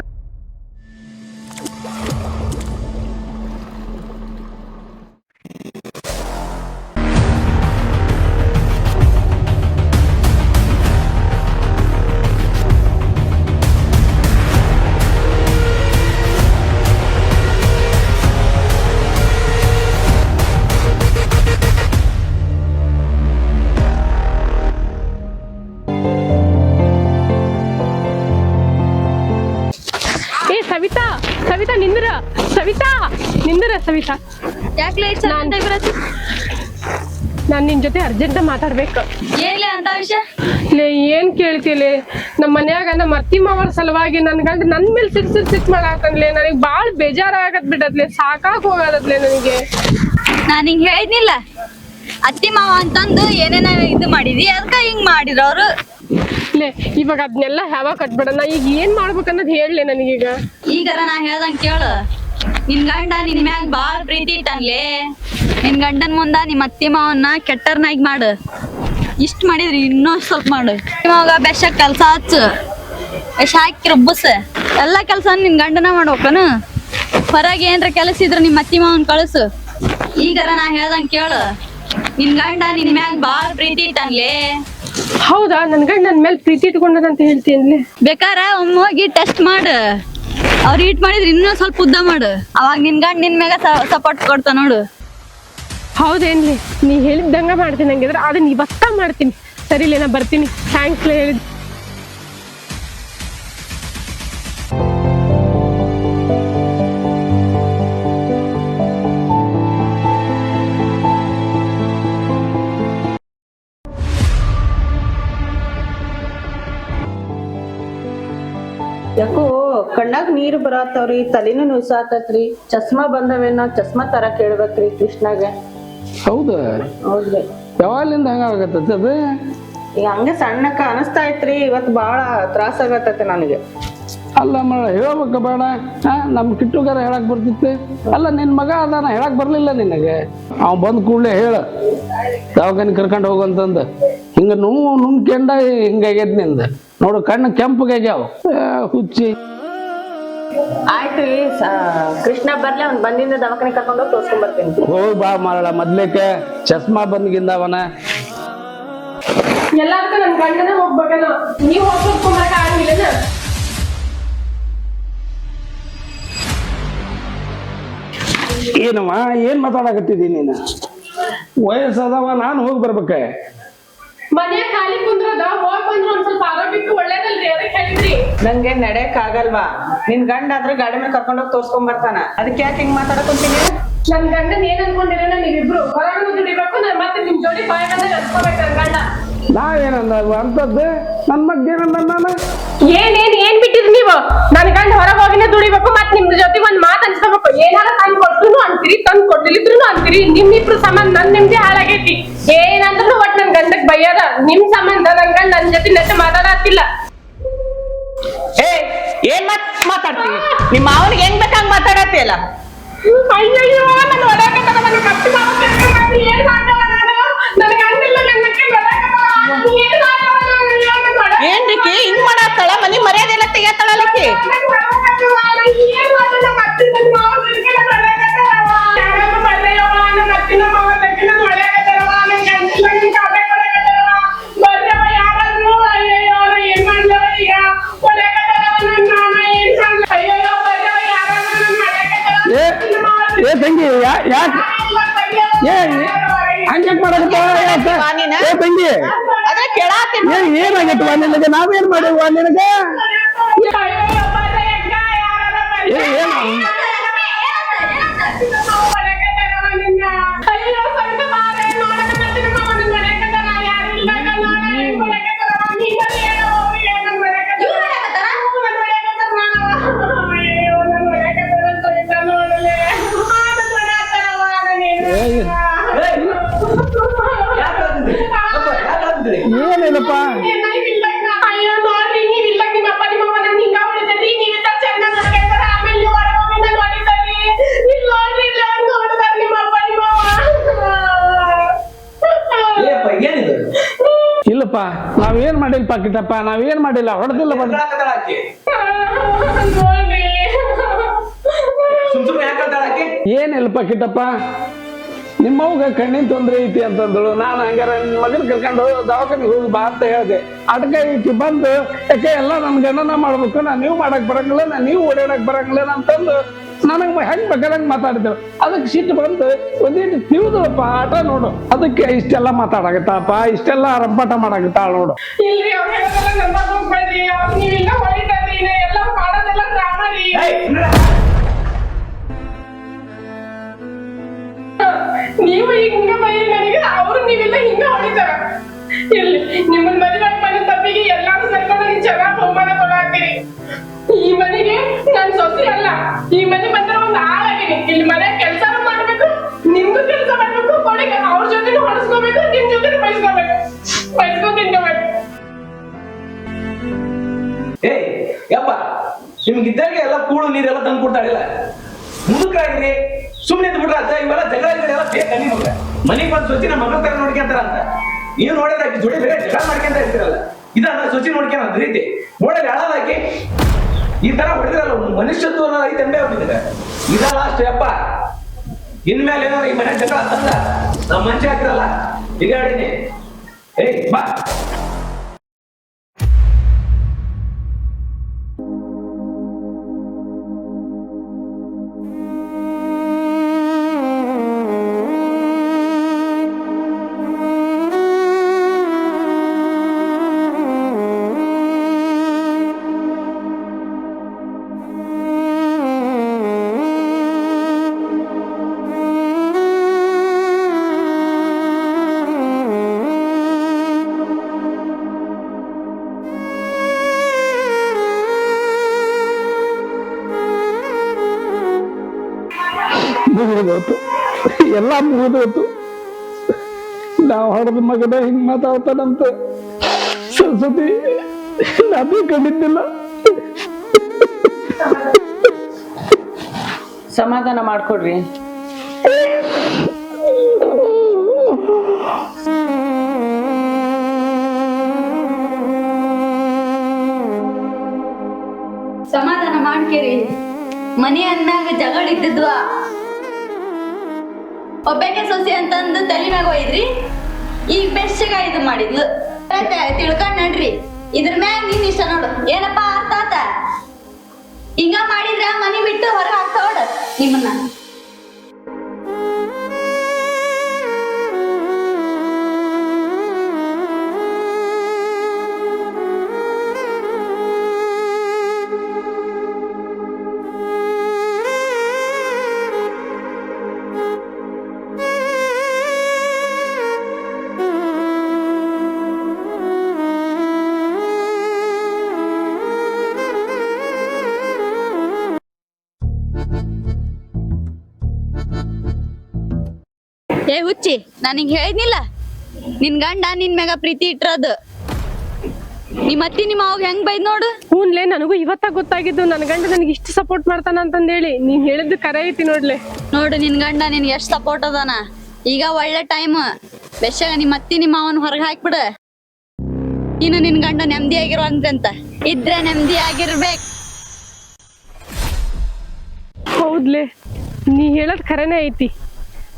ಸವಿತಾ ನಿಂದ್ರ, ಸವಿತಾ ನಿಂದ್ರ. ಸವಿತಾ ಯಾಕೆ ನಾನ್ ನಿನ್ ಜೊತೆ ಅರ್ಜೆಂಟ್ ಮಾತಾಡ್ಬೇಕು. ಏನ್ಲೇ ಅಂತ ವಿಷಯ? ಲೇ ಏನ್ ಕೇಳ್ತಿಲೆ, ನಮ್ಮ ಮನ್ಯಾಗ ನಮ್ಮ ಅತ್ತಿ ಮಾವರ ಸಲುವಾಗಿ ನನ್ ಗಂಡ ನನ್ ಮೇಲೆ ಸಿಟ್ ಮಾಡಾಕನ್ಲೆ. ನನಗ್ ಬಾಳ್ ಬೇಜಾರಾಗತ್ ಬಿಡತ್ಲೆ, ಸಾಕಾಗ್ ಹೋಗದತ್ಲೆ ನನಗೆ. ನಾನ್ ಹಿಂಗ್ ಹೇಳಿದ್ನಿಲ್ಲ, ಅತ್ತಿ ಮಾವ ಅಂತಂದು ಏನೇನ ಇದು ಮಾಡಿದಿ, ಅದಕ್ಕ ಹಿಂಗ್ ಮಾಡಿದ್ರು ಅವ್ರು. ಲೇ ಇವಾಗ ಅದ್ನೆಲ್ಲ ಯಾವಾಗ ಕಟ್ಬೇಡ, ನಾ ಈಗ ಏನ್ ಮಾಡ್ಬೇಕನ್ನೋದ್ ಹೇಳ್ಲೆ ನನಗೀಗ. ಈಗಾರ ನಾ ಹೇಳ್ದಂಗ್ ಕೇಳು, ನಿನ್ ಗಂಡ ನಿನ್ ಮ್ಯಾಗ ಬಾಳ್ ಪ್ರೀತಿ ಇಟ್ಟನ್ಲೇ. ನಿನ್ ಗಂಡನ್ ಮುಂದ ನಿಮ್ ಅತ್ತಿ ಮಾವನ್ನ ಕೆಟ್ಟರ್ನಾಗ್ ಮಾಡು. ಇಷ್ಟ ಮಾಡಿದ್ರಿ ಇನ್ನೂ ಸ್ವಲ್ಪ ಮಾಡು. ಇವಾಗ ಬೆಶ ಕೆಲ್ಸ ಹಚ್ಚು, ಬೆಶ ಹಾಕಿ ರುಬ್ಬಸ್, ಎಲ್ಲಾ ಕೆಲ್ಸ ನಿನ್ ಗಂಡನ ಮಾಡ್ಬೇಕನು. ಹೊರಗೆ ಏನ್ರ ಕೆಲಸ ಇದ್ರ ನಿಮ್ ಅತ್ತಿ ಮಾವನ್ ಕಳ್ಸು. ಈಗಾರ ನಾ ಹೇಳ್ದಂಗ್ ಕೇಳು, ನಿನ್ ಗಂಡ ನಿನ್ ಮ್ಯಾಗ ಬಾಳ್ ಪ್ರೀತಿ ಇಟ್ಟನ್ಲೇ. ಹೌದಾ, ನನ್ ಗಂಡ ನನ್ ಮೇಲೆ ಪ್ರೀತಿ ಇಟ್ಕೊಂಡದಂತ ಹೇಳ್ತೀನಿ. ಬೇಕಾರ ಒಮ್ಮೆ ಹೋಗಿ ಟೆಸ್ಟ್ ಮಾಡು, ಅವ್ರು ಈಟ್ ಮಾಡಿದ್ರೆ ಇನ್ನೂ ಸ್ವಲ್ಪ ಉದ್ದ ಮಾಡು. ಅವಾಗ ನಿನ್ ಗಂಡ ನಿನ್ ಮ್ಯಾಗ ಸಪೋರ್ಟ್ ಕೊಡ್ತಾ ನೋಡು. ಹೌದೇನ್ಲಿ, ನೀ ಹೇಳಿದ್ದಂಗ ಮಾಡ್ತೀನಿ. ಹಂಗಿದ್ರೆ ಅದನ್ನ ಇವತ್ತ ಮಾಡ್ತೀನಿ. ಸರಿಲೇ, ನಾ ಬರ್ತೀನಿ. ಥ್ಯಾಂಕ್ಸ್ ಹೇಳಿದ್. ಯಾಕೋ ಕಣ್ಣಾಗ ನೀರು ಬರತ್ತವ್ರಿ, ತಲೆನೂ ನುಸಾತತ್ರಿ, ಚಸ್ಮಾ ಬಂದವೇನ, ಚಸ್ಮಾ ತರ ಕೇಳ್ಬೇಕ್ರಿ ಕೃಷ್ಣಾಗ. ಹೌದಾ? ಹೌದ್ರಿ. ಯಾವಾಗ್ಲಿಂದ ಹಂಗ ಆಗತ್ತದ ಅದು? ಈಗ ಹಂಗೆ ಸಣ್ಣಕ್ಕ ಅನಸ್ತಾ ಇತ್ರಿ, ಇವತ್ ಬಾಳ ತ್ರಾಸ ಆಗತ್ತೈತೆ ನನಗೆ. ಅಲ್ಲ ಹೇಳ್ಬೇಕ ಬೇಡ? ನಮ್ ಕಿಟ್ಟುಗಾರ ಹೇಳಕ್ ಬರ್ತಿತ್ತು. ಅಲ್ಲ ನಿನ್ ಮಗ ಅದಾನ, ಹೇಳಕ್ ಬರ್ಲಿಲ್ಲ ನಿನಗೆ? ಅವ್ ಬಂದ್ ಕೂಡ್ಲೆ ಹೇಳ, ದವಾಖಾನೆ ಕರ್ಕೊಂಡ್ ಹೋಗಂತಂದ. ಹಿಂಗ ನುಂಗ್ಕೆಂಡ ಹಿಂಗಾಗೈತ್ ನಿಂದ. ನೋಡು ಕಣ್ಣು ಕೆಂಪಗಾಗ್ಯಾವ, ಹುಚ್ಚಿ. ಆಯ್ತ್ರಿ, ಕೃಷ್ಣ ಬರ್ಲಿ, ಅವ್ನ್ ಬಂದಿಂದ ದವಾಖಾನೆ ಕರ್ಕೊಂಡೋಗಿ ತೋರ್ಸ್ಕೊಂಡ್ ಬರ್ತೀನಿ. ಹೋಗ್ ಬಾ ಮಾರಳ, ಮೊದ್ಲೇಕೆ ಚಸ್ಮಾ ಬಂದ್ಗಿಂದವನ. ಎಲ್ಲಾರ್ಗು ನನ್ ಗಂಡನ ಹೋಗ್ಬೇಕನ, ನೀವ್ ಹೋಗ್ಕೊಂಬರಕ ಆಗಿಲ್ಲನ? ಏನವ ಏನ್ ಮಾತಾಡಕತ್ತಿದಿ ನೀನು? ವಯಸ್ಸದವ, ನಾನು ಹೋಗಿ ಬರ್ಬೇಕ. ಮನೆ ಖಾಲಿ ಕುಂದ್ರದ ಹೋಗ್ ಬಂದ್ರು ಒಂದ್ ಸ್ವಲ್ಪ ಆರೋಗ್ಯಕ್ಕೆ ಒಳ್ಳೇದಲ್ರಿ, ಅದಕ್ಕೆ ಹೇಳಿದ್ರಿ. ನಂಗೆ ನಡೆಯಕ್ ಆಗಲ್ವಾ? ನಿನ್ ಗಂಡ ಆದ್ರೆ ಗಾಡಿ ಮೇಲೆ ಕರ್ಕೊಂಡೋಗಿ ತೋರ್ಸ್ಕೊಂಡ್ ಬರ್ತಾನ, ಅದಕ್ಕೆ ಯಾಕೆ ಹಿಂಗ್ ಮಾತಾಡಕೊಂತೀನಿ? ನನ್ ಗಂಡನ್ ಏನ್ ಅನ್ಕೊಂಡಿರೇನ ನೀವಿಬ್ರು? ಹೊರಗಡೆ ದುಡಿಬೇಕು, ನಾನ್ ಮತ್ತೆ ನಿಮ್ ಜೋಡಿ ಬಾಯ್ ಬಂದಾಗ ಅನ್ಕೋಬೇಕು ನನ್ ಗಂಡ. ನಾವೇನಂದ ಅಂತದ್ದು? ನನ್ ಮಗ್ ಏನಂದ ನಾನು? ಏನ್ ಬಿಟ್ಟಿದ್ರಿ ನೀವು? ನನ್ ಗಂಡ ಹೊರಗೆ ಹೋಗಿನೇ ದುಡಿಬೇಕು, ಮತ್ ನಿಮ್ ಜೊತೆ ಒಂದ್ ಮಾತು ಅನ್ಸ್ಕೋಬೇಕು. ಏನಾರ ತಂದ್ ಕೊಟ್ರು ಅಂತೀರಿ, ತಂದ್ ಕೊಡ್ಲಿದ್ರು ಅಂತೀರಿ. ನಿಮ್ಮಿಬ್ರು ಸಂಬಂಧ ನನ್ ನಿಮ್ದೇ ಹಾಳಾಗೈತಿ. ಏನಂದ್ರು ಒಟ್ ನನ್ ಗಂಡಕ್ ಬೈಯದ. ನಿಮ್ ಸಂಬಂಧ ನನ್ ಗಂಡ ನನ್ ಜೊತೆ ನೆಟ್ಟು ಮಾತಾಡತ್ತಿಲ್ಲ. ಏನ್ ಮಾತಾಡ್ತೀವಿ? ನಿಮ್ಮ ಅವನಿಗೆ ಹೆಂಗ್ ಬೇಕಂಗ್ ಮಾತಾಡತ್ತಿಯಲ್ಲ? ಅಯ್ಯಯ್ಯೋ, ನನ್ ಒಡಕತ್ತದ, ನನ್ ಕತ್ತಿ ಮಾತಾಡ್ತೀನಿ. ಏನ್ ಮಾಡ್ತಾವ ನಾನು? ನನ್ ಗಂಡಿಲ್ಲ, ನನ್ ಮಕ್ಕಳು ಏನ್ ಮಾಡ್ತಾವ? ಏನ್ರಿ ಹಿಂಗ್ ಮಾಡಾಕ್ತಾಳ? ಮನಿ ಮರ್ಯಾದೆ ಎಲ್ಲ ತೆಗಿತಾಳಲಿಕ್ಕೆ. ಏ ತಂಗಿ, ಯಾಕೆ ಹಂಗ್ಯಾಕ್ ಮಾಡಕತ್ತಾಳ? ಏ ತಂಗಿ, ಅದೇ ಕೇಳಾತೀನಿ. ಏನಾಗೈತವ ನಿನಗೆ? ನಾವೇನ್ ಮಾಡಿವ ನಿನಗೆ? ಏನು? ಏನಿಲ್ಲಪ್ಪ, ಅಯ್ಯೋ ನೋಡ್ರಿ, ನೀವಿಲ್ಲ ನಿಮ್ಮಪ್ಪ ನಿಮ್ಮವ್ವ ಹಿಂಗ ಹೊಡಿದ್ರಿ. ನೀವಿದ್ದ ಚೆಂದ ನೋಡ್ಕೊಂಡ್ರ, ಆಮೇಲೆ ನೀವು ಹೊರಗೆ ಹೋಗಿಂದ ನೋಡಿದ್ರಿ. ಇಲ್ಲಿ ನೋಡ್ರಿ, ಇಲ್ಲ ನೋಡಿದಾರ ನಿಮ್ಮಪ್ಪ ನಿಮ್ಮವ್ವ. ಇಲ್ಲಪ್ಪ, ನಾವೇನ್ ಮಾಡಿಲ್ಪ ಕಿಟ್ಟಪ್ಪ, ನಾವೇನ್ ಮಾಡಿಲ್ಲ, ಹೊಡೆದಿಲ್ಲ. ಏನಿಲ್ಲಪ್ಪ ಕಿಟ್ಟಪ್ಪ, ನಿಮ್ಮವ್ಗ ಕಣ್ಣಿನ ತೊಂದ್ರೆ ಐತಿ ಅಂತಂದಳು. ನಾನು ಹಂಗಾರ ನಿನ್ ಮಗನ ಕರ್ಕೊಂಡು ದವಾಖಾನಿಗೆ ಹೋಗಿ ಬಾ ಅಂತ ಹೇಳ್ದೆ. ಅದಕ್ಕೆ ಈಕಿ ಬಂದು, ಯಾಕೆ ಎಲ್ಲ ನನ್ ಗಣನ ಮಾಡ್ಬೇಕು, ನೀವು ಮಾಡಕ್ ಬರಂಗಿಲ್ಲ, ನೀವು ಓಡಾಡಕ್ ಬರಂಗಿಲ್ಲ ಅಂತಂದು ನನಗ್ ಹೆಂಗ್ ಬೇಕಾದಂಗ್ ಮಾತಾಡಿದ್ರು. ಅದಕ್ಕೆ ಸಿಟ್ಟು ಬಂದು ಒಂದೇಟು ತಿಳಿದಳಪ್ಪ, ಆಟ ನೋಡು. ಅದಕ್ಕೆ ಇಷ್ಟೆಲ್ಲ ಮಾತಾಡಕತ್ತಪ್ಪ, ಇಷ್ಟೆಲ್ಲ ರಂಪಾಟ ಮಾಡಕತ್ತಾಳ ನೋಡು. ಇಲ್ರಿ, ಅವ್ರು ಹೇಳೋದೆಲ್ಲ ನಂಬಕ್ ಹೋಗ್ಬೇಡ್ರಿ. ಅವಾಗ ನೀವಿಲ್ಲ ಹೊಡಿತಾರ್ರಿ, ಎಲ್ಲ ಮಾಡೋದೆಲ್ಲ ಡ್ರಾಮಾ ರೀ. ನೀವು ಹಿಂಗ ಬೈರಿ ನನಗೆ, ಅವ್ರು ನೀವೆಲ್ಲ ಹಿಂಗ ಹೊಡಿತಾರ. ಇಲ್ಲಿ ನಿಮ್ಮನ್ ಮದುವೆ ಮನೆ ತಪ್ಪಿಗೆ ಎಲ್ಲಾರು ಸೇರ್ಕೊಂಡು ನೀವ್ ಚೆನ್ನಾಗಿ ಬಹುಮಾನ ಕೊಡಾಕ್ತೀರಿ. ಈ ಮನೆಗೆ ನಾನ್ ಸೊಸೆ ಅಲ್ಲ, ಈ ಮನೆ ಬಂದ್ರೆ ಒಂದು ಆಳಾಗಿನಿ. ಇಲ್ಲಿ ಮನೆ ಕೆಲ್ಸಾನು ಮಾಡ್ಬೇಕು, ನಿಮ್ದು ಕೆಲಸ ಮಾಡ್ಬೇಕು, ಕೊನೆಗೆ ಅವ್ರ ಜೊತೆನೂ ಹೊಡ್ಸ್ಕೋಬೇಕು, ನಿಮ್ ಜೊತೆ ಬಯಸ್ಕೋಬೇಕು, ತಿನ್ಕೋಬೇಕು. ಏ ಯಪ್ಪ, ನಿಮ್ಗಿದ್ದಾಗ ಎಲ್ಲ ಕೂಳು ನೀರೆಲ್ಲ ತಂದು ಕೊಡ್ತಾಳಿಲ್ಲ. ಮುದುಕರಾಗಿರಿ, ಸುಮ್ಮನೆ ಬಿಟ್ರ ಅಂತ ಇವೆಲ್ಲ ಜಗಳ ಎಲ್ಲ ಬೇಕಾ ನಿಮ್ಗೆ? ಮನೆಗೆ ಬಂದು ಸೊಸಿ ನಮ್ಮ ಮಗಳ ತರ ನೋಡ್ಕೊಂತಾರ ಅಂತ ನೀವು ನೋಡಿದ್ರೆ ಜೋಡಿ ಬೇರೆ ಜಗಳ ಮಾಡ್ಕೊಂತ ಇರ್ತೀರಲ್ಲ. ಇದನ್ನ ಸೊಸಿ ನೋಡ್ಕೊಂಡ ರೀತಿ ನೋಡಲಿ ಹಾಳಾದಾಕಿ ಈ ತರ ಹೊಡೆದಿರಲ್ಲ. ಮನುಷ್ಯತ್ವ ಐತೆ ಅಂಬೇ ಹೋಗಿದ್ರೆ ಇದಲ್ಲ ಅಷ್ಟು ಯಪ್ಪ. ಇನ್ಮೇಲೆ ಏನಾರ ಈ ಮನೆ ಜಗಳ ತಂದ ನಮ್ಮ ಮನುಷ್ಯ ಹಾಕಿರಲ್ಲ ಈಗ ಹೇಳಿನಿ. ಏಯ್ ಬಾ. ಮುಗಿದೋತು, ಎಲ್ಲ ಮುಗಿದೋತು. ನಾವು ಹೊಡೆದ ಮಗನ ಹಿಂಗ್ ಮಾತಾಡ್ತಾನಂತ ಸರಸ್ವತಿ ನಾನೇ ಕಂಡಿದ್ದಿಲ್ಲ. ಸಮಾಧಾನ ಮಾಡ್ಕೊಡ್ರಿ. ಸಮಾಧಾನ ಮಾಡ್ಕೇರಿ. ಮನೆ ಅಂದಾಗ ಜಗಳ ಇದ್ದಿದ್ವ, ಒಬ್ಬಕ್ಕೆ ಸೊಸೆ ಅಂತಂದು ತಲೆ ಮ್ಯಾಗ ಒಯ್ದ್ರಿ. ಈಗ ಬೆಚ್ಚಗ ಇದು ಮಾಡಿದ್ಲು. ತಿಳ್ಕೊಂಡ್ ನಡ್ರಿ. ಇದ್ರ ಮ್ಯಾಗ ನಿನ್ ಇಷ್ಟ ನೋಡು. ಏನಪ್ಪಾ ಅರ್ಥ ಆತ? ಹಿಂಗ ಮಾಡಿದ್ರ ಮನಿ ಬಿಟ್ಟು ಹೊರಗೆ ಹಾಕ್ತಾವಡ ನಿಮ್ಮನ್ನ. ಏ ಹುಚ್ಚಿ, ನಾನು ಹಿಂಗ ಹೇಳಿದ್ನಿಲ್ಲ, ನಿನ್ ಗಂಡ ನಿನ್ ಮ್ಯಾಗ ಪ್ರೀತಿ ಇಟ್ಟಿರೋದು. ನಿಮ್ಮ ಅತ್ತಿ ನಿಮ್ಮ ಅವಾಗ ಹೆಂಗ್ ಬೈದ್ ನೋಡು. ಹೂನ್ಲೆ, ನನಗೂ ಇವತ್ತ ಗೊತ್ತಾಗಿದ್ದು ನನ್ ಗಂಡ ನನಗೆ ಇಷ್ಟು ಸಪೋರ್ಟ್ ಮಾಡ್ತಾನ ಅಂತಂದೇಳಿ. ನೀನ್ ಹೇಳಿದ್ದು ಕರೆ ಐತಿ ನೋಡ್ಲೆ. ನೋಡು ನಿನ್ ಗಂಡ ನಿನ್ ಎಷ್ಟ್ ಸಪೋರ್ಟ್ ಅದಾನ. ಈಗ ಒಳ್ಳೆ ಟೈಮ್. ಬೆಶ್ಯಾಗ ನಿಮ್ಮ ಅತ್ತಿ ನಿಮ್ಮ ಅವನ್ ಹೊರಗೆ ಹಾಕ್ಬಿಡ. ಇನ್ನು ನಿನ್ ಗಂಡ ನೆಮ್ಮದಿ ಆಗಿರುವಂತ ಇದ್ರೆ ನೆಮ್ಮದಿ ಆಗಿರ್ಬೇಕು. ಹೌದ್ಲೆ, ನೀ ಹೇಳದ್ ಖರೇನೆ ಐತಿ.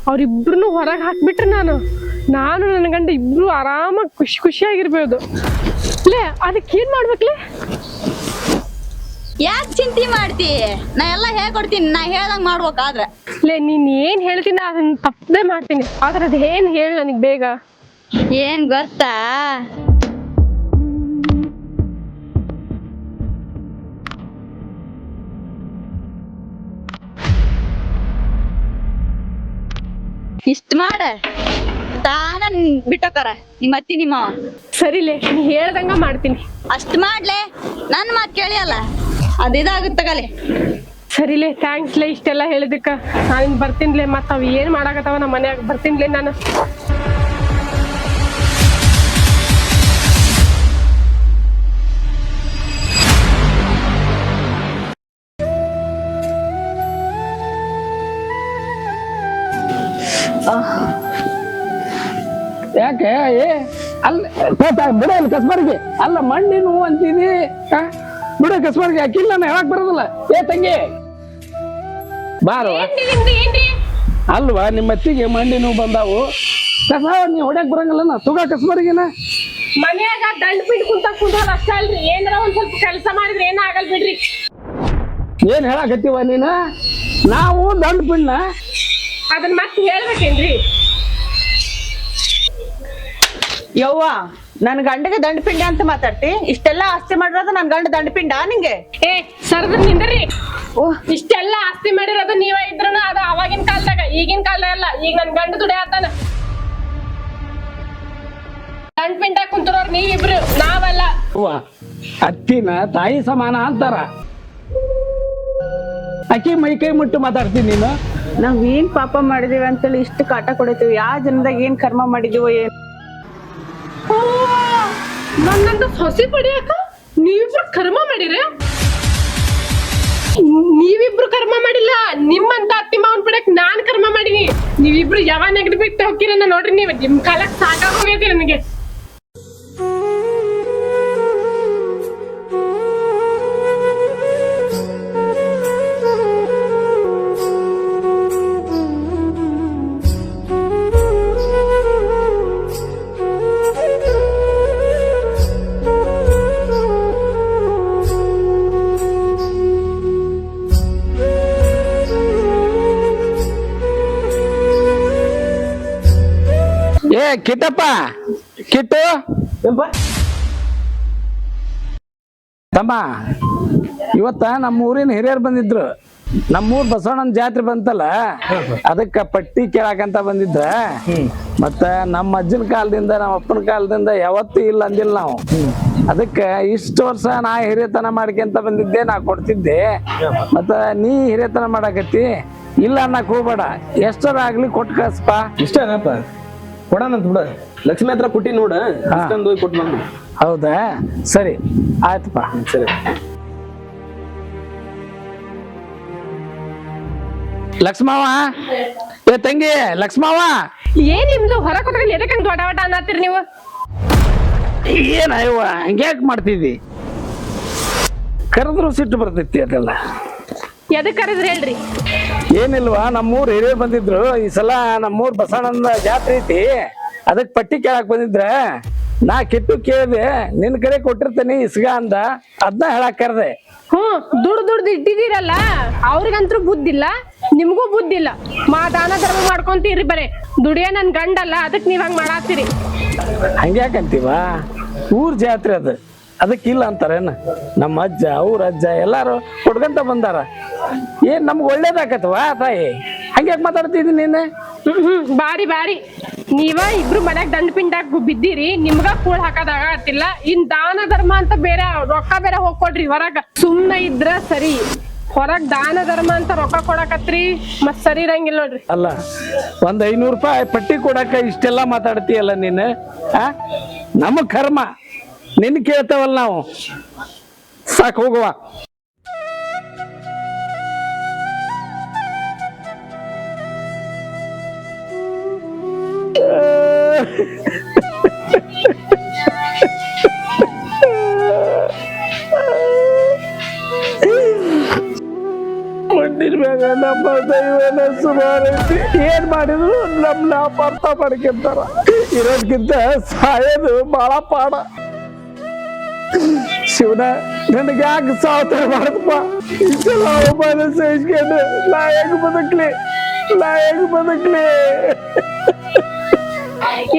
ಅವ್ರಿಬ್ರು ಹೊರಗೆ ಹಾಕ್ಬಿಟ್ರೆ ನಾನು ನನ್ನ ಗಂಡ ಇಬ್ರು ಆರಾಮಾಗಿ ಖುಷಿಯಾಗಿರ್ಬೋದು. ಲೇ, ಅದಕ್ಕೆ ಏನ್ ಮಾಡ್ಬೇಕ್ಲೆ? ಯಾಕೆ ಚಿಂತೆ ಮಾಡ್ತಿ? ನಾ ಎಲ್ಲ ಹೇಳ್ಕೊಡ್ತೀನಿ. ನಾ ಹೇಳ್ದಂಗ್ ಮಾಡ್ಬೇಕಾದ್ರ. ಲೇ, ನೀನ್ ಏನ್ ಹೇಳ್ತೀನಿ ಅದನ್ನ ತಪ್ಪದೆ ಮಾಡ್ತೀನಿ. ಆದ್ರೆ ಅದ್ ಏನ್ ಹೇಳ ನನಗ್ ಬೇಗ. ಏನ್ ಗೊತ್ತಾ? ಇಷ್ಟ ಮಾಡ, ತಾನ ಬಿಟ್ಟೋಕಾರ ನಿಮ್ಮ ಅತ್ತಿ ನಿಮ್ಮ ಅವ. ಸರಿಲೇ, ನೀ ಹೇಳ್ದಂಗ ಮಾಡ್ತೀನಿ. ಅಷ್ಟ್ ಮಾಡ್ಲೆ, ನನ್ ಮಾತ್ ಕೇಳಿಯಲ್ಲ, ಅದಿದಾಗುತ್ತಗಲೆ. ಸರಿಲೇ, ಥ್ಯಾಂಕ್ಸ್ ಲೇ ಇಷ್ಟೆಲ್ಲ ಹೇಳಿದಕ್ಕ. ನಾನು ಬರ್ತೀನಿಲೇ. ಮತ್ತ ಅವ್ ಏನ್ ಮಾಡಾಕತ್ತಾವ ನಮ್ಮ ಮನ್ಯಾಗ. ಬರ್ತೀನಿಲೇ ನಾನು. ಯಾಕೆ ಅಲ್ಲ ಬಿಡಲ್ಲ ಕಸ್ಬರ್ಗೆ ಅಲ್ಲ ಮಂಡಿ ನೋವು ಅಂತಿದಿ. ಬಿಡ ಕಸ್ಬರ್ಗೆ ಅಕ್ಕಿಲ್ಲ ನಾನು ಹೇಳಕ್ ಬರೋದಿಲ್ಲ. ಏ ತಂಗಿ ಬಾರು. ಅಲ್ವಾ ನಿಮ್ಮ ಅತ್ತಿಗೆ ಮಂಡಿ ನೋವು ಬಂದಾವು. ಕಸ ನೀ ಹೊಡ್ಯಾಕ್ ಬರಂಗಲ್ಲ ನಾ ತುಗ ಕಸ್ಬರ್ಗಿನ. ಮನ್ಯಾಗ ದಂಡ ಪಿಂಡ್ ಕುಂತಾರ ಅಷ್ಟ ಅಲ್ರಿ. ಏನಾರ ಒಂದ್ ಸ್ವಲ್ಪ ಕೆಲಸ ಮಾಡಿದ್ರೆ ಏನ ಆಗಲ್ ಬಿಡ್ರಿ. ಏನ್ ಹೇಳಕತ್ತೀವ ನೀನ? ನಾವು ದಂಡ ಪಿಂಡ ಅದನ್ನ ಮತ್ತೆ ಹೇಳ್ಬೇಕೇನ್ರಿ? ಯವ್ವ, ನನ್ ಗಂಡಗೆ ದಂಡಪಿಂಡ ಅಂತ ಮಾತಾಡ್ತಿ. ಇಷ್ಟೆಲ್ಲ ಆಸ್ತಿ ಮಾಡಿರೋದು ನನ್ ಗಂಡ ದಂಡಪಿಂಡ ನಿಂಗೆ? ಏ ಸರ್ದ್ರ ನಿಂದ್ರಿ. ಇಷ್ಟೆಲ್ಲ ಆಸ್ತಿ ಮಾಡಿರೋದು ನೀವ ಇದ್ರನ ಅದು ಅವಾಗಿನ ಕಾಲದಾಗ, ಈಗಿನ ಕಾಲದಾಗ ಅಲ್ಲ. ಈಗ ನನ್ ಗಂಡ ದುಡಿ ಆತಾನ. ದಂಡ್ ಪಿಂಡಾಕ್ ಕುಂತರೋರ್ ನೀವಿಬ್ರು, ನಾವಲ್ಲ. ಅವ್ವ ಅತ್ತಿನ ತಾಯಿ ಸಮಾನ ಅಂತಾರ. ಅಕ್ಕಿ ಮೈ ಕೈ ಮುಟ್ಟು ಮಾತಾಡ್ತೀನಿ ನೀನು. ನಾವ್ ಏನ್ ಪಾಪ ಮಾಡಿದೀವಿ ಅಂತೇಳಿ ಇಷ್ಟು ಕಾಟ ಕೊಡತೀವಿ? ಯಾವ ಜನದಾಗ ಏನ್ ಕರ್ಮ ಮಾಡಿದೀವೋ ಏನ್? ನನ್ನಂತ ಸೊಸಿ ಪಡಿಯಾಕ ನೀವಿಬ್ರು ಕರ್ಮ ಮಾಡಿರ? ನೀವಿಬ್ರು ಕರ್ಮ ಮಾಡಿಲ್ಲ, ನಿಮ್ಮಂತ ಅತ್ತಿ ಮಾವನ್ ಪಡ್ಯಾಕ ನಾನ್ ಕರ್ಮ ಮಾಡೀನಿ. ನೀವಿಬ್ರು ಯಾವ ನೆಗಡಿ ಬಿಟ್ಟು ಹೋಗಿರ ನೋಡ್ರಿ. ನೀವು ನಿಮ್ ಕಾಲಕ್ ಸಾಕಾಗ ಹೋಗೈತಿ ನನಗೆ. ಏ ಕಿಟ್ಟಪ್ಪ, ಕಿಟ್ಟು ತಮ್ಮ, ಇವತ್ತ ನಮ್ಮ ಊರಿನ ಹಿರಿಯರು ಬಂದಿದ್ರು. ನಮ್ಮೂರ್ ಬಸವಣ್ಣನ ಜಾತ್ರೆ ಬಂತಲ್ಲ, ಅದಕ್ಕ ಪಟ್ಟಿ ಕೇಳಾಕಂತ ಬಂದಿದ್ರ. ಮತ್ತ ನಮ್ಮ ಅಜ್ಜನ ಕಾಲದಿಂದ ನಮ್ಮ ಅಪ್ಪನ ಕಾಲದಿಂದ ಯಾವತ್ತೂ ಇಲ್ಲ ಅಂದಿಲ್ಲ ನಾವು. ಅದಕ್ಕ ಇಷ್ಟು ವರ್ಷ ನಾ ಹಿರಿಯತನ ಮಾಡ್ಕೊಂತ ಬಂದಿದ್ದೆ, ನಾ ಕೊಡ್ತಿದ್ದೆ. ಮತ್ತ ನೀ ಹಿರಿಯತನ ಮಾಡಾಕತ್ತಿ, ಇಲ್ಲ ಅನ್ನಕ್ ಹೋಗ್ಬೇಡ. ಎಷ್ಟರ ಆಗ್ಲಿ ಕೊಟ್ಟು ಕಳ್ಸಪ್ಪ. ಇಷ್ಟನಪ್ಪ, ಕೊಡೋಣಂತ ಬಿಡ. ಲಕ್ಷ್ಮಿ ಹತ್ರ ಕೊಟ್ಟಿ ನೋಡ, ಇಷ್ಟೊಂದು ಕೊಟ್ಟು ಬಂದು. ಹೌದಾ, ಸರಿ ಆಯ್ತಪ್ಪ. ಸರಿ. ಲಕ್ಷ್ಮವ್ವ, ಏ ತಂಗಿ ಲಕ್ಷ್ಮವ್ವ, ಏನ್ ನಿಮ್ದು ಹೊರ ಕೊಟ್ರೆ ಎದಕ್ಕಂಗ್ ದೊಡ್ಡ ವಟ ಅನ್ನತ್ತೀರಿ ನೀವು? ಏನ ಇವ ಹಂಗ್ಯಾಕ್ ಮಾಡ್ತಿದ್ದಿ? ಕರೆದ್ರು ಸಿಟ್ಟು ಬರ್ತೈತಿ ಅದೆಲ್ಲ. ಎದಕ್ ಕರೆದ್ರಿ ಹೇಳ್ರಿ? ಏನಿಲ್ವಾ, ನಮ್ಮೂರ್ ಹಿರಿಯರು ಬಂದಿದ್ರು. ಈ ಸಲ ನಮ್ಮೂರ್ ಬಸವಣ್ಣನ ಜಾತ್ರೆ ಐತಿ, ಅದಕ್ ಪಟ್ಟಿ ಕೇಳಾಕ್ ಬಂದಿದ್ರ. ನಾ ಕಿಟ್ಟು ಕೇಳಿದೆ, ನಿನ್ ಕಡೆ ಕೊಟ್ಟಿರ್ತೇನೆ ಇಸ್ಗ ಅಂದ. ಅದ್ನ ಹೇಳಾಕ್ ಕರ್ದೆ. ದುಡ್ದು ಇಟ್ಟಿದ್ದೀರಲ್ಲ, ಅವ್ರಿಗಂತೂ ಬುದ್ಧಿಲ್ಲ, ನಿಮ್ಗೂ ಬುದ್ಧಿಲ್ಲ. ದಾನ ಧರ್ಮ ಮಾಡ್ಕೊಂತೀರಿ ಬರೇ. ದುಡಿಯ ನನ್ ಗಂಡಲ್ಲ, ಅದಕ್ ನೀವ್ ಹಂಗ್ ಮಾಡಾತ್ತೀರಿ. ಹಂಗ್ಯಾಕಂತೀವ? ಊರ್ ಜಾತ್ರೆ ಅದು, ಅದಕ್ಕಿಲ್ಲ ಅಂತಾರೇನ? ನಮ್ಮ ಅಜ್ಜ ಅವ್ರ ಅಜ್ಜ ಎಲ್ಲಾರು ಕೊಡ್ಕಂತ ಬಂದಾರ. ಏನ್ ನಮ್ಗೆ ಒಳ್ಳೇದಾಕತ್ವಾ ತಾಯಿ? ಹಂಗ್ಯಾಕ್ ಮಾತಾಡ್ತಿದ್ದೀನಿ ನೀನು? ಬಾರಿ ನೀವ ಇಬ್ರು ಮನ್ಯಾಗ ದಂಡ ಪಿಂಡಾಕ್ ಬಿದ್ದೀರಿ, ನಿಮ್ಗ ಕೂಳ್ ಹಾಕೋದಾಗತ್ತಿಲ್ಲ. ಇನ್ ದಾನ ಧರ್ಮ ಅಂತ ಬೇರೆ ರೊಕ್ಕ ಬೇರೆ ಹೋಗ್ಕೊಡ್ರಿ ಹೊರಗ. ಸುಮ್ನೆ ಇದ್ರ ಸರಿ, ಹೊರಗ್ ದಾನ ಧರ್ಮ ಅಂತ ರೊಕ್ಕ ಕೊಡಕತ್ರಿ, ಮತ್ ಸರಿ ಇರಂಗಿಲ್ಲ ನೋಡ್ರಿ. ಅಲ್ಲ, ಒಂದ್ 500 ರೂಪಾಯಿ ಪಟ್ಟಿ ಕೊಡಾಕ ಇಷ್ಟೆಲ್ಲಾ ಮಾತಾಡ್ತೀಯಲ್ಲ ನೀನು? ನಮ್ಮ ಕರ್ಮ ನಿನ್ ಕೇಳ್ತಾವಲ್ಲ ನಾವು. ಸಾಕು, ಹೋಗುವ. ಮಣ್ಣಿನ ಮ್ಯಾಗ ನಮ್ಮ ದೈವನ ಸುಮಾರೈತಿ. ಏನ್ ಮಾಡಿದ್ರು ನಮ್ನ ಅಪಾರ್ಥ ಮಾಡ್ಕೊಂತಾರ. ಇರೋದ್ಕಿಂತ ಸಾಯೋದು ಬಹಳ ಪಾಡ. ಶಿವನ, ನನಗೆ ಯಾಕೆ ಸಾವತಾರ ಮಾಡಪ್ಪ? ಇಷ್ಟೆಲ್ಲ ಅವಮಾನ ಸಹಿಸ್ಕೊಂಡು ನಾ ಹೆಂಗ್ ಬದುಕ್ಲಿ?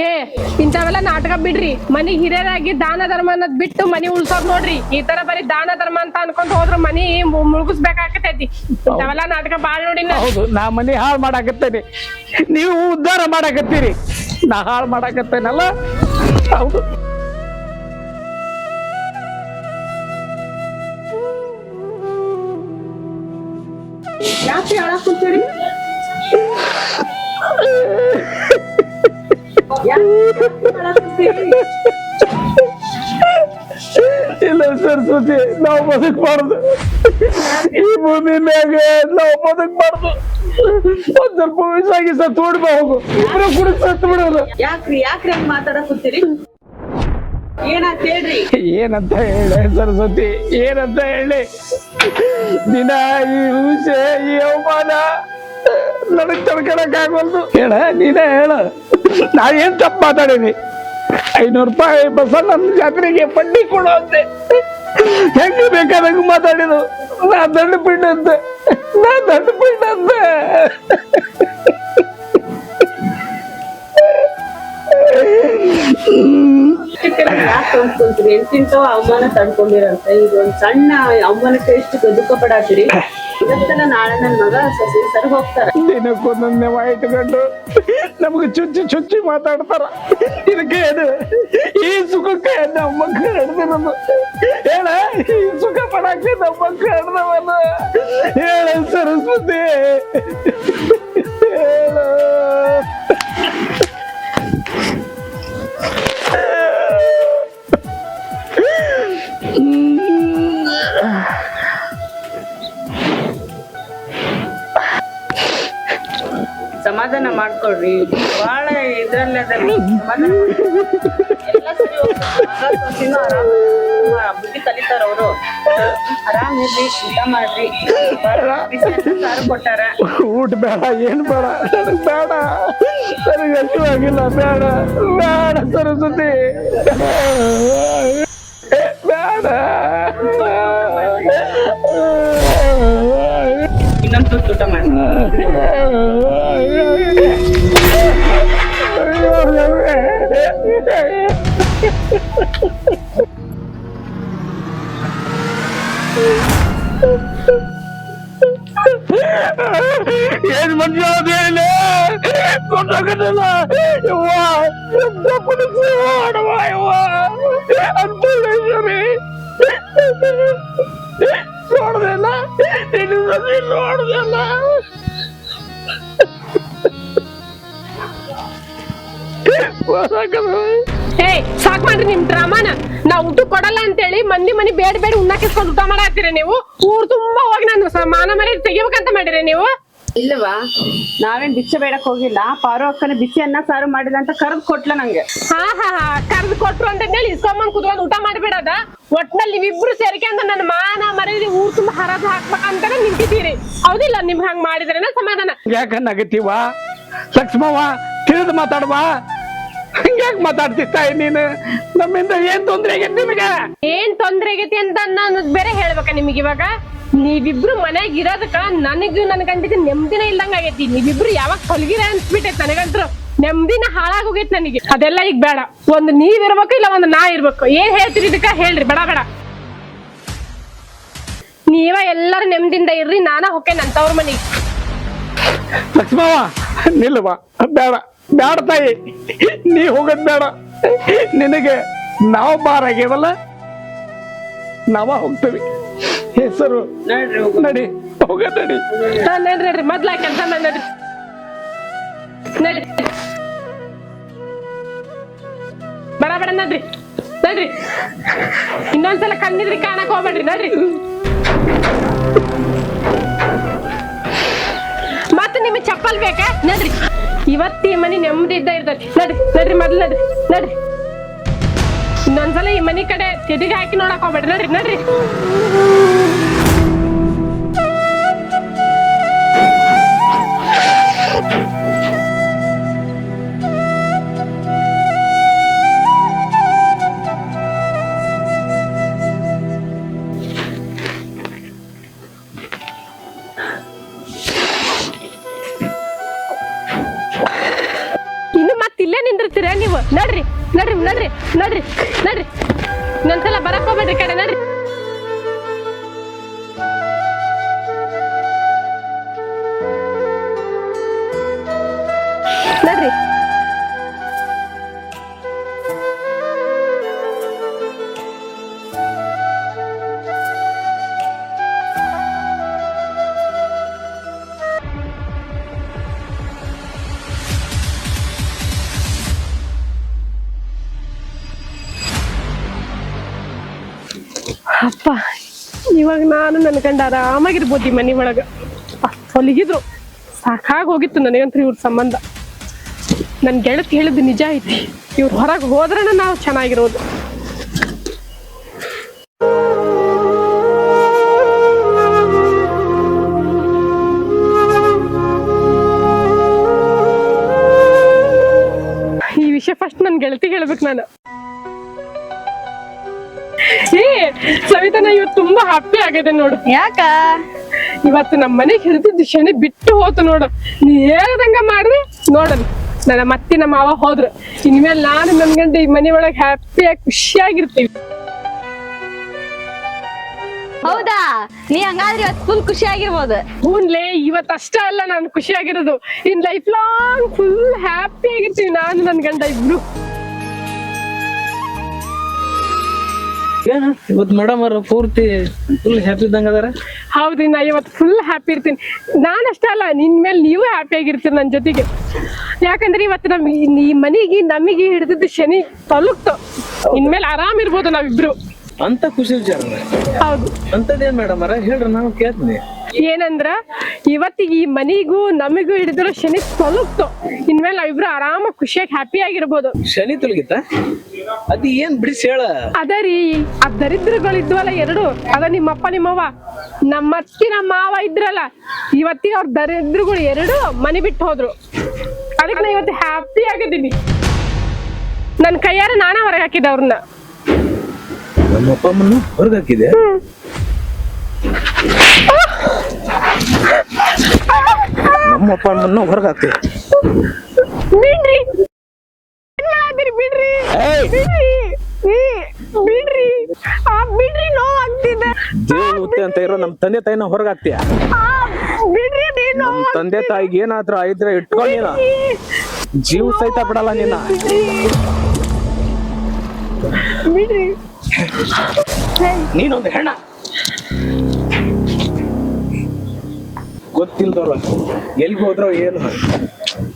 ಏ ಇಂಥವೆಲ್ಲ ನಾಟಕ ಬಿಡ್ರಿ. ಮನಿ ಹಿರಿಯರಾಗಿ ದಾನ ಧರ್ಮ ಅನ್ನೋದ್ ಬಿಟ್ಟು ಮನಿ ಉಳ್ಸೋದ್ ನೋಡ್ರಿ. ಈ ತರ ಬರೀ ದಾನ ಧರ್ಮ ಅಂತ ಅನ್ಕೊಂಡ್ ಹೋದ್ರ ಮನಿ ಮುಳುಗಿಸ್ಬೇಕಾಗತೈತಿ. ಇಂಥವೆಲ್ಲ ನಾಟಕ ಬಾಳ್ ನೋಡಿ. ಹೌದು, ನಾ ಮನಿ ಹಾಳು ಮಾಡಾಕತ್ತೇನೆ, ನೀವು ಉದ್ಧಾರ ಮಾಡಾಕತ್ತೀರಿ. ನಾ ಹಾಳು ಮಾಡಾಕತ್ತೇನಲ್ಲ? ಹೌದು. ಯಾಕೆ ಹೇಳಕ್ ಕುಂತೀರಿ? ಇಲ್ಲ ಸರಸ್ವತಿ, ನಾವು ಬದುಕ್ಬಾರ್ದು. ಈ ಭೂಮಿ ಮ್ಯಾಗ ನಾವು ಬದುಕ್ಬಾರ್ದು. ಒಂದ್ ಸ್ವಲ್ಪ ವಯಸ್ಸಾಗಿ ತೋಡ್ ಬಾ, ಹೋಗು. ಇಬ್ರು ಕೂಡ ಸತ್ತು ಬಿಡೋದು. ಯಾಕ್ರಿ ಹಂಗ್ ಮಾತಾಡಕ್ ಕುಂತೀರಿ? ಏನಂತ ಹೇಳ್ರಿ? ಏನಂತ ಹೇಳಿ ಸರಸ್ವತಿ, ಏನಂತ ಹೇಳಿ? ದಿನ ಈ ಹಿಂಸೆ, ಈ ಅವಮಾನ ನನಗ್ ತಡ್ಕೊಳಕ್ ಆಗೋಲ್ದು. ಹೇಳ, ನೀನೇ ಹೇಳು, ನಾ ಏನ್ ತಪ್ಪು ಮಾತಾಡೀನಿ? 500 ರೂಪಾಯಿ ಬಸವಣ್ಣನ ಜಾತ್ರೆಗೆ ಪಟ್ಟಿ ಕೊಡು ಅಂತೆ. ಹೆಂಗ ಬೇಕಾದಂಗ ಮಾತಾಡಿದ್ರು. ನಾ ದಂಡ ಪಿಂಡ ಅಂತೆ. ಯಾಕೆ ಅನ್ಕೊಂತೀರಿ? ಎಂತಿಂತೋ ಅವಮಾನ ತಡ್ಕೊಂಡಿರಂತ. ಇದೊಂದ್ ಸಣ್ಣ ಅವಮಾನಕ್ಕೆ ಎಷ್ಟು ದುಃಖ ಪಡಾತೀರಿ? ಇವತ್ತನ ನಾಳೆ ನನ್ ಮಗ ಸೊಸೆ ಸರಿ ಹೋಗ್ತಾರ. ದಿನಕ್ಕೊಂದೊಂದ್ ನೆವ ಇಟ್ಕೊಂಡು ನಮ್ಗೆ ಚುಚ್ಚಿ ಮಾತಾಡ್ತಾರ. ಇದಕ್ಕೆ ಏನು ಈ ಸುಖಕ್ಕೆ ನಮ್ಮ ಮಕ್ಕಳು ಹಿಡ್ದಿರೋದು ಹೇಳ? ಈ ಸುಖ ಪಡಕ್ಕೆ ನಮ್ಮ ಮಕ್ಕಳು ಹಿಡ್ದವಲ್ಲ ಹೇಳ ಸರಸ್ವತಿ, ಹೇಳ. ಸಮಾಧಾನ ಮಾಡ್ಕೊಳ್ರಿ, ಬಾಳ ಇದ್ರಲ್ಲೇ ಸಮಾಧಾನ ಎಲ್ಲ ಸರಿ ಹೋಗ್ತದೆ. ಮಗ ಸೊಸಿನೂ ಆರಾಮ ಬುದ್ಧಿ ಕಲಿತಾರ ಅವರು. ಆರಾಮ್ ಇರ್ರಿ, ಊಟ ಮಾಡ್ರಿ. ಬಿಸಿ ಅನ್ನ ಸಾರು ಕೊಟ್ಟಾರ. ಊಟ ಬೇಡ, ಏನ್ ಬೇಡ, ನನಗ್ ಬೇಡ, ನನಗೆ ಹಸಿವಾಗಿಲ್ಲ, ಬೇಡ ಬೇಡ ಸರಸ್ವತಿ, ಬೇಡ. ಇನ್ನೊಂದು ತುತ್ತು ಊಟ ಮಾಡಿ. ಏನ್ ಮನುಷ್ಯ ಗೊತ್ತಾಗಲ್ಲ ಅಂತೇಳಿ ನೋಡ್ದಲ್ಲ, ನೋಡ್ದಲ್ಲ. ಏ ಸಾಕ್ ಮಾಡ್ರಿ ನಿಮ್ ಡ್ರಾಮಾನ. ನಾವ್ ಊಟ ಕೊಡಲ್ಲ ಅಂತೇಳಿ ಮಂದಿ ಮನಿ ಬೇಡ ಬೇಡ ಉಣ್ಣಾಕಿಸ್ಕೊಂಡು ಊಟ ಮಾಡಾಕ್ತೀರಿ ನೀವು. ಊರ್ ತುಂಬಾ ಹೋಗಿ ನಾನು ಮಾನ ಮರಿ ತೆಗಿಬೇಕಂತ ಮಾಡಿರಿ ನೀವು. ಇಲ್ಲವಾ, ನಾವೇನ್ ಭಿಕ್ಷೆ ಬೇಡಕ್ ಹೋಗಿಲ್ಲ. ಪಾರು ಅಕ್ಕನ ಬಿಸಿ ಅನ್ನ ಸಾರು ಮಾಡಿಲ್ಲ ಅಂತ ಕರ್ದ್ ಕೊಟ್ಲ ನಂಗೆ. ಹಾ ಕರ್ದು ಕೊಟ್ರು ಅಂತ ಹೇಳಿ ಇಸ್ಕೊಂಬಂದ್ ಕುತ್ಕೊಂಡ್ ಊಟ ಮಾಡ್ಬಿಡದ. ಒಟ್ನಲ್ಲಿ ನೀವಿಬ್ರು ಸೇರ್ಕೊಂಡು ನನ್ನ ಮಾನ ಮರ್ಯಾದೆ ಊರ್ ತುಂಬಾ ಹರಾಜು ಹಾಕ್ಬೇಕಂತ ನಿಂತಿದ್ದೀರಿ. ಹೌದಿಲ್ಲ? ನಿಮ್ ಹಂಗ್ ಮಾಡಿದ್ರೇನ ಸಮಾಧಾನ. ಯಾಕನ್ನಾಗತ್ತೀವ ಲಕ್ಷ್ಮವ್ವ? ತಿಳಿದು ಮಾತಾಡುವ. ಹಂಗ್ಯಾಕ್ ಮಾತಾಡ್ತಿರ್ತಾಯಿ ನೀನು? ನಮ್ಮಿಂದ ಏನ್ ತೊಂದ್ರೆ ಆಗೈತಿ ನಿಮಗೆ? ಏನ್ ತೊಂದ್ರೆ ಆಗೈತಿ ಅಂತ ನಾನು ಬೇರೆ ಹೇಳ್ಬೇಕ ನಿಮಗೆ ಇವಾಗ? ನೀವಿಬ್ರು ಮನ್ಯಾಗ ಇರೋದಕ್ಕ ನನಗೂ ನನ್ ಗಂಡಿಗೆ ನೆಮ್ಮದಿನ ಇಲ್ದಂಗ ಆಗೈತಿ. ನೀವಿಬ್ರು ಯಾವಾಗ ತೊಲಗಿರ ಅನ್ಸ್ಬಿಟ್ಟೈತಿ ನನಗಂತ್ರು. ನೆಮ್ಮದಿನ ಹಾಳಾಗೋಗೈತಿ ನನಗೆ. ಅದೆಲ್ಲ ಈಗ ಬೇಡ. ಒಂದ್ ನೀವ್ ಇರ್ಬೇಕು, ಇಲ್ಲ ಒಂದ್ ನಾ ಇರ್ಬೇಕು. ಏನ್ ಹೇಳ್ತೀರಿ ಇದಕ್ಕ ಹೇಳ್ರಿ, ಬೇಡ ಬೇಡ. ನೀವ ಎಲ್ಲಾರು ನೆಮ್ಮದಿಂದ ಇರ್ರಿ, ನಾನ ಹೊಕ್ಕೆ ನನ್ ತವ್ರ ಮನಿಗೆ. ಲಕ್ಷ್ಮವ್ವ ನಿಲ್ವಾ, ಬೇಡ ಬೇಡ ತಾಯಿ, ನೀ ಹೋಗೋದ್ ಬೇಡ. ನಿನಗೆ ನಾವು ಬಾರಾಗ್ಯವಲ್ಲ, ನಾವ ಹೋಗ್ತೇವಿ. ಹೆಸರು ನಡಿ, ಹೋಗ ನಡಿ. ನಡ್ರಿ ಮೊದ್ಲ ಕೆಲ್ಸ ನಡ್ರಿ ನಡ್ರಿ, ಬಡ ಬಡ ನಡ್ರಿ ನಡ್ರಿ. ಇನ್ನೊಂದ್ಸಲ ಕಣ್ಣಿದ್ರಿ ಕಾಣಕ್ ಹೋಗ್ಬೇಡ್ರಿ, ನಡ್ರಿ. ಮತ್ತೆ ನಿಮಗೆ ಚಪ್ಪಲ್ ಬೇಕಾ? ನಡ್ರಿ. ಇವತ್ತಿ ಮನಿ ನೆಮ್ಮದಿ ಇದ್ದ ಇರ್ತೈತಿ. ನಡ್ರಿ ನಡ್ರಿ, ಮೊದ್ಲು ನಡ್ರಿ ನಡ್ರಿ. ಇನ್ನೊಂದ್ಸಲ ಈ ಮನಿ ಕಡೆ ತೆದಿಗೆ ಹಾಕಿ ನೋಡಕ್ ಹೋಗ್ಬೇಡ್ರಿ, ನಡ್ರಿ ನಡ್ರಿ. ಇನ್ನು ಮತ್ತಿಲ್ಲೇ ನಿಂದಿರ್ತೀರ ನೀವು? ನಡ್ರಿ ನಡ್ರಿ ನಡ್ರಿ ನಡ್ರಿ ನಡ್ರಿ. ಇನ್ನೊಂದ್ಸಲ ಬರಕ್ ಹೋಗ್ಬೇಡ್ರಿ ಕಡೆ, ನಡ್ರಿ. ನಡ್ರಿ. ಅಪ್ಪ, ಇವಾಗ ನಾನು ನನ್ನ ಗಂಡ ಆರಾಮಾಗಿರ್ಬೋದು ಈ ಮನಿ ಒಳಗ. ಹೊಲಿಗಿದ್ರು ಸಾಕಾಗಿ ಹೋಗಿತ್ತು ನನಗಂತೂ ಇವ್ರ ಸಂಬಂಧ. ನನ್ ಗೆಳತಿ ಹೇಳಿದ್ದು ನಿಜ ಐತಿ. ಇವ್ರು ಹೊರಗೆ ಹೋದ್ರನ ನಾವು ಚೆನ್ನಾಗಿರೋದು. ಈ ವಿಷಯ ಫಸ್ಟ್ ನನ್ ಗೆಳತಿಗೆ ಹೇಳ್ಬೇಕು ನಾನು. ಸವಿತಾನ ಇವತ್ತು ತುಂಬಾ ಹ್ಯಾಪಿ ಆಗಿದೆ ನೋಡು. ಯಾಕ? ಇವತ್ತು ನಮ್ಮ ಮನೆಗೆ ಹಿಡಿದಿದ್ದು ಶನಿ ಬಿಟ್ಟು ಹೋತು ನೋಡು. ನೀ ಹೇಳ್ದಂಗ ಮಾಡ್ರಿ ನೋಡನ್. ನನ್ನ ಮತ್ತೆ ನಮ್ಮ ಮಾವ ಹೋದ್ರು. ಇನ್ಮೇಲೆ ನಾನು ನನ್ ಗಂಡ ಈ ಮನೆ ಒಳಗೆ ಹ್ಯಾಪಿಯಾಗಿ ಖುಷಿಯಾಗಿರ್ತೀವಿ. ಹೌದಾ ನೀ ಹಂಗಾದ್ರೆ ಇವತ್ತು ಫುಲ್ ಖುಷಿ ಆಗಿರ್ಬೋದು. ಹೂನ್ಲೇ ಇವತ್ತು ಅಷ್ಟೇ ಅಲ್ಲ ನಾನು ಖುಷಿಯಾಗಿರೋದು, in life long full happy ಆಗಿರ್ತೀವಿ ನಾನು ನನ್ ಗಂಡ ಇಬ್ರು. ಇವತ್ತು ಮೇಡಮ್ ಅವ್ರ ಪೂರ್ತಿ ಫುಲ್ ಹ್ಯಾಪಿ ಇದ್ದಂಗ ಅದಾರ. ಹೌದು, ನಾ ಇವತ್ತು ಫುಲ್ ಹ್ಯಾಪಿ ಇರ್ತೀನಿ. ನಾನಷ್ಟೇ ಅಲ್ಲ, ನಿನ್ ಮೇಲೆ ನೀವು ಹ್ಯಾಪಿ ಆಗಿರ್ತೀರಿ ನನ್ನ ಜೊತೆಗೆ. ಯಾಕಂದ್ರೆ ಇವತ್ತು ನಮ್ ಈ ಮನೆಗೆ ನಮಗೆ ಹಿಡಿದಿದ್ದು ಶನಿ ತಲುಕ್ತು. ಇನ್ಮೇಲೆ ಆರಾಮ್ ಇರ್ಬೋದು ನಾವಿಬ್ರು. ಅಂತ ಖುಷಿ ವಿಚಾರ. ಹೌದು. ಅಂತದೇನ್ ಮೇಡಮ್ ಅವ್ರ ಹೇಳ್ರಿ, ನಾನು ಕೇಳ್ತೀನಿ. ಏನಂದ್ರ ಇವತ್ತಿಗೆ ಈ ಮನಿಗೂ ನಮಿಗೂ ಹಿಡಿದಿರೋ ಶನಿ ತೊಲಗ್ತು. ಇನ್ಮೇಲೆ ನಾವಿಬ್ರು ಆರಾಮ ಖುಷಿಯಾಗಿ ಹ್ಯಾಪಿ ಆಗಿರ್ಬೋದು. ಶನಿ ತೊಲಗಿತ್ತ? ಅದ್ ಏನ್ ಬಿಡಿಸಿ ಹೇಳ. ಅದ ರೀ, ಆ ದರಿದ್ರಗಳಿದ್ವಲ್ಲ ಎರಡು, ಅದ ನಿಮ್ಮಪ್ಪ ನಿಮ್ಮವ್ವ, ನಮ್ಮ ಅತ್ತಿ ನಮ್ಮ ಮಾವ ಇದ್ರಲ್ಲ, ಇವತ್ತಿಗೆ ಅವ್ರ ದರಿದ್ರಗಳು ಎರಡು ಮನೆ ಬಿಟ್ಟು ಹೋದ್ರು. ಅದಕ್ಕೆ ನಾ ಇವತ್ತು ಹ್ಯಾಪಿ ಆಗಿದ್ದೀನಿ. ನನ್ನ ಕೈಯಾರ ನಾನ ಹೊರಗೆ ಹಾಕಿದ್ದೆ ಅವ್ರನ್ನ. ನಮ್ಮ ಅಪ್ಪ ಅಮ್ಮನ ಹೊರಗೆ ಹಾಕಿದೆ. ನಮ್ಮ ಅಪ್ಪ ಅಮ್ಮನ ಹೊರಗೆ ಹಾಕ್ತೀವಿ. ಬಿಡ್ರಿ ಬಿಡ್ರಿ ಬಿಡ್ರಿ ಬಿಡ್ರಿ ನೋವು ಆಗ್ತಿದೆ. ದೇವ ಅಂತ ಇರೋ ನಮ್ ತಂದೆ ತಾಯಿನ ಹೊರಗೆ ಹಾಕ್ತೀಯ. ಬಿಡ್ರಿ ನಮ್ ತಂದೆ ತಾಯಿಗೆ ಏನಾದ್ರೂ ಆಯ್ದ್ರೆ ಇಟ್ಕೊಂಡಿನ ಜೀವ ಸಹಿತ ಬಿಡಲ್ಲ ನಿನ್ನ. ಬಿಡ್ರಿ. ನೀನೊಂದು ಹೆಣ್ಣ, ಗೊತ್ತಿಲ್ದವ್ರ ಎಲ್ಗ ಹೋದ್ರೋ ಏನು,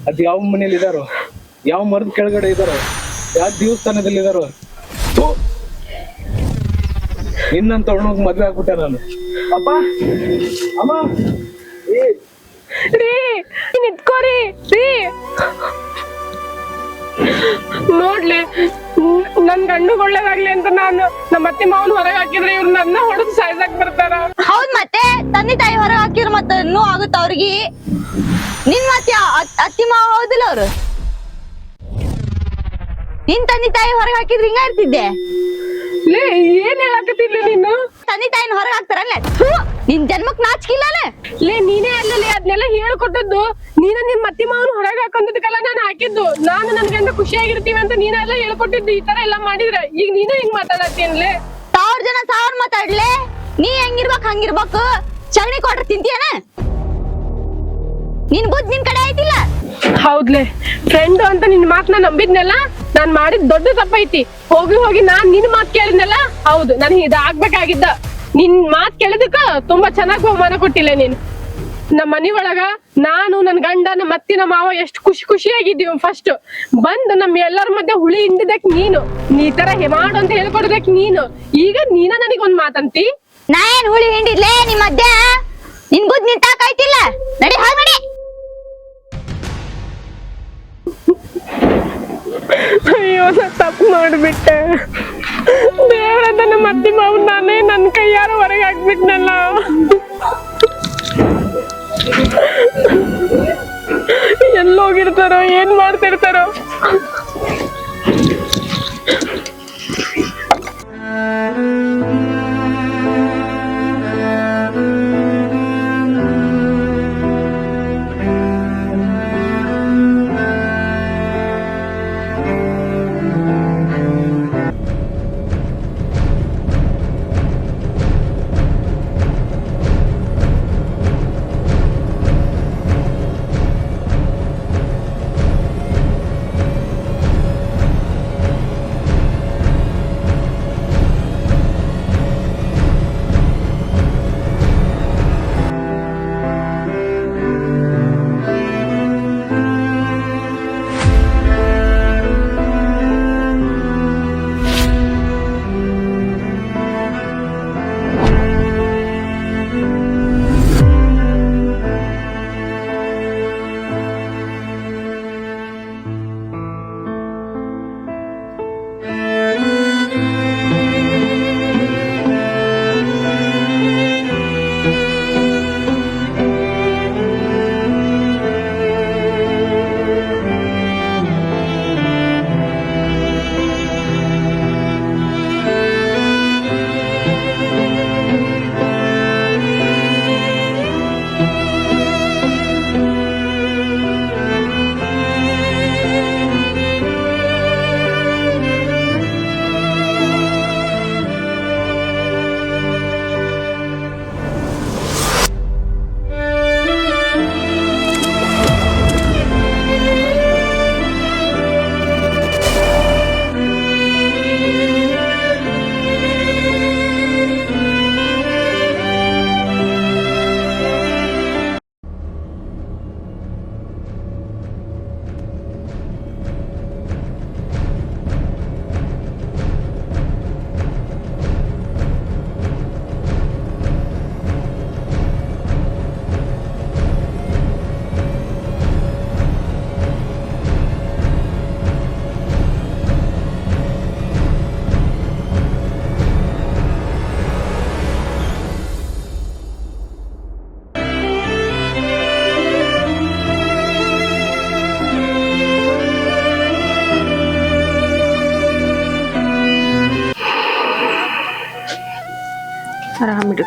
ಅದ್ ಯಾವ ಮನೇಲಿ ಇದಾರೋ, ಯಾವ ಮರದ ಕೆಳಗಡೆ ಇದಾರೋ, ಯಾವ ದೇವಸ್ಥಾನದಲ್ಲಿ ಇದಾರೋ, ಇನ್ನಂತ ಒಣಗ್ ಮದ್ವೆ ಆಗ್ಬಿಟ್ಟೆ ನಾನು. ಅಪ್ಪ ಅಮ್ಮ ರೀ ನಿತ್ಕೋರಿ ರೀ. ನೋಡ್ಲಿ, ನನ್ ಗಂಡು ಒಳ್ಳೇದಾಗ್ಲಿ ಅಂತ ನಾನು ನಮ್ಮ ಅತ್ತಿ ಮಾವನ್ ಹೊರಗೆ ಹಾಕಿದ್ರೆ ಇವ್ರು ನನ್ನ ಹೊಡೆದು ಸಾಯ್ಸಾಕ್ ಬರ್ತಾರ. ಹೌದ್ ಮತ್ತೆ ತಂದೆ ತಾಯಿ ಹೊರಗೆ ಹಾಕಿದ್ರು ಮತ್ತೆ ಇನ್ನೂ ಆಗುತ್ತ ಅವ್ರಿಗೆ. ನಿನ್ ಮತ್ತೆ ಅತ್ತಿ ಮಾವ ಹೌದಿಲ್ಲ ಅವ್ರು. ನಿನ್ ತಂದೆ ತಾಯಿ ಹೊರಗೆ ಹಾಕಿದ್ರೆ ಹಿಂಗ ಇರ್ತಿದ್ದೆ. ಲೇ ಏನ್ ಹೇಳಾಕತ್ತಿಲ್ಲ ನೀನು? ತಂದೆ ತಾಯಿನ ಹೊರಗೆ ಹಾಕ್ತಾರಲ್ಲ, ನಿನ್ ಜನ್ಮಕ್ ನಾಚಿಕಿಲ್ಲ. ಲೇ ನೀನೇ ಅಲ್ಲಲ್ಲಿ ಅದನ್ನೆಲ್ಲ ಹೇಳ್ಕೊಟ್ಟದ್ದು. ನೀನ ನಿಮ್ ಅತ್ತಿ ಮಾವನ್ ಹೊರಗೆ ಹಾಕೊಂಡದಕ್ಕೆಲ್ಲ ನಾನು ಹಾಕಿದ್ದು. ನಾನು ನನ್ ಗಂಡ ಖುಷಿಯಾಗಿರ್ತೀವಿ ಅಂತ ನೀನೆಲ್ಲ ಹೇಳ್ಕೊಟ್ಟಿದ್ದು. ಈ ತರ ಎಲ್ಲಾ ಮಾಡಿದ್ರೆ ಈಗ ನೀನೇ ಹಿಂಗ್ ಮಾತಾಡತ್ತೀನ್ಲೇ. 1000 ಜನ 1000 ಮಾತಾಡ್ಲೆ. ನೀ ಹೆಂಗಿರ್ಬೇಕು ಹಂಗಿರ್ಬೇಕು. ಸಗಣಿ ಕೊಟ್ರೆ ತಿಂತೀಯನ? ನಿನ್ ಬುದ್ಧಿ ನಿನ್ ಕಡೆ ಆಯ್ತಿಲ್ಲ. ಹೌದ್ಲೆ, ಫ್ರೆಂಡ್ ಅಂತ ನಿನ್ ಮಾತನ್ನ ನಂಬಿದ್ನೆಲ್ಲ ನಾನ್ ಮಾಡಿದ್ ದೊಡ್ಡ ತಪ್ಪೈತಿ. ಹೋಗಿ ಹೋಗಿ ನಾನ್ ನಿನ್ ಮಾತ್ ಕೇಳಿದ್ನಲ್ಲ, ಹೌದು ನನ್ ಇದಾಗ್ಬೇಕಾಗಿದ್ದ. ನಿನ್ ಮಾತ್ ಕೇಳಿದಕ್ಕ ತುಂಬಾ ಚೆನ್ನಾಗಿ ಬಹುಮಾನ ಕೊಟ್ಟಿಲ್ಲ ನೀನ್. ನಮ್ಮ ಮನಿ ಒಳಗ ನಾನು ನನ್ ಗಂಡ ನಮ್ಮ ಅತ್ತಿ ನಮ್ಮ ಮಾವ ಎಷ್ಟು ಖುಷಿಯಾಗಿದ್ದೀವಿ. ಫಸ್ಟ್ ಬಂದು ನಮ್ ಎಲ್ಲರ ಮಧ್ಯೆ ಹುಳಿ ಹಿಂಡಿದಕ್ ನೀನು, ನೀ ತರ ಮಾಡು ಅಂತ ಹೇಳ್ಕೊಡ್ದಕ್ ನೀನು. ಈಗ ನೀನ ನನಗೊಂದ್ ಮಾತಂತಿ. ನಾ ಏನ್ ಹುಳಿ ಹಿಂಡಿದ್ಲೆ ನಿಮ್ ಮಧ್ಯ? ನಿನ್ ಬುದ್ಧಿ ನಿನ್ ತಾಕಾಯ್ತಿಲ್ಲ. ನಡಿ ಹಾಳ್ ಮಾಡಿ. ಅಯ್ಯೋ ನಾ ತಪ್ಪು ಮಾಡ್ಬಿಟ್ಟೆ. ದೇವ್ರದ ನಮ್ಮ ಅತ್ತಿ ಮಾವ ನಾನೇ ನನ್ ಕೈಯಾರ ಹೊರಗೆ ಹಾಕ್ಬಿಟ್ನಲ್ಲ. ಎಲ್ಲೋಗಿರ್ತಾರೋ ಏನ್ ಮಾಡ್ತಿರ್ತಾರೋ.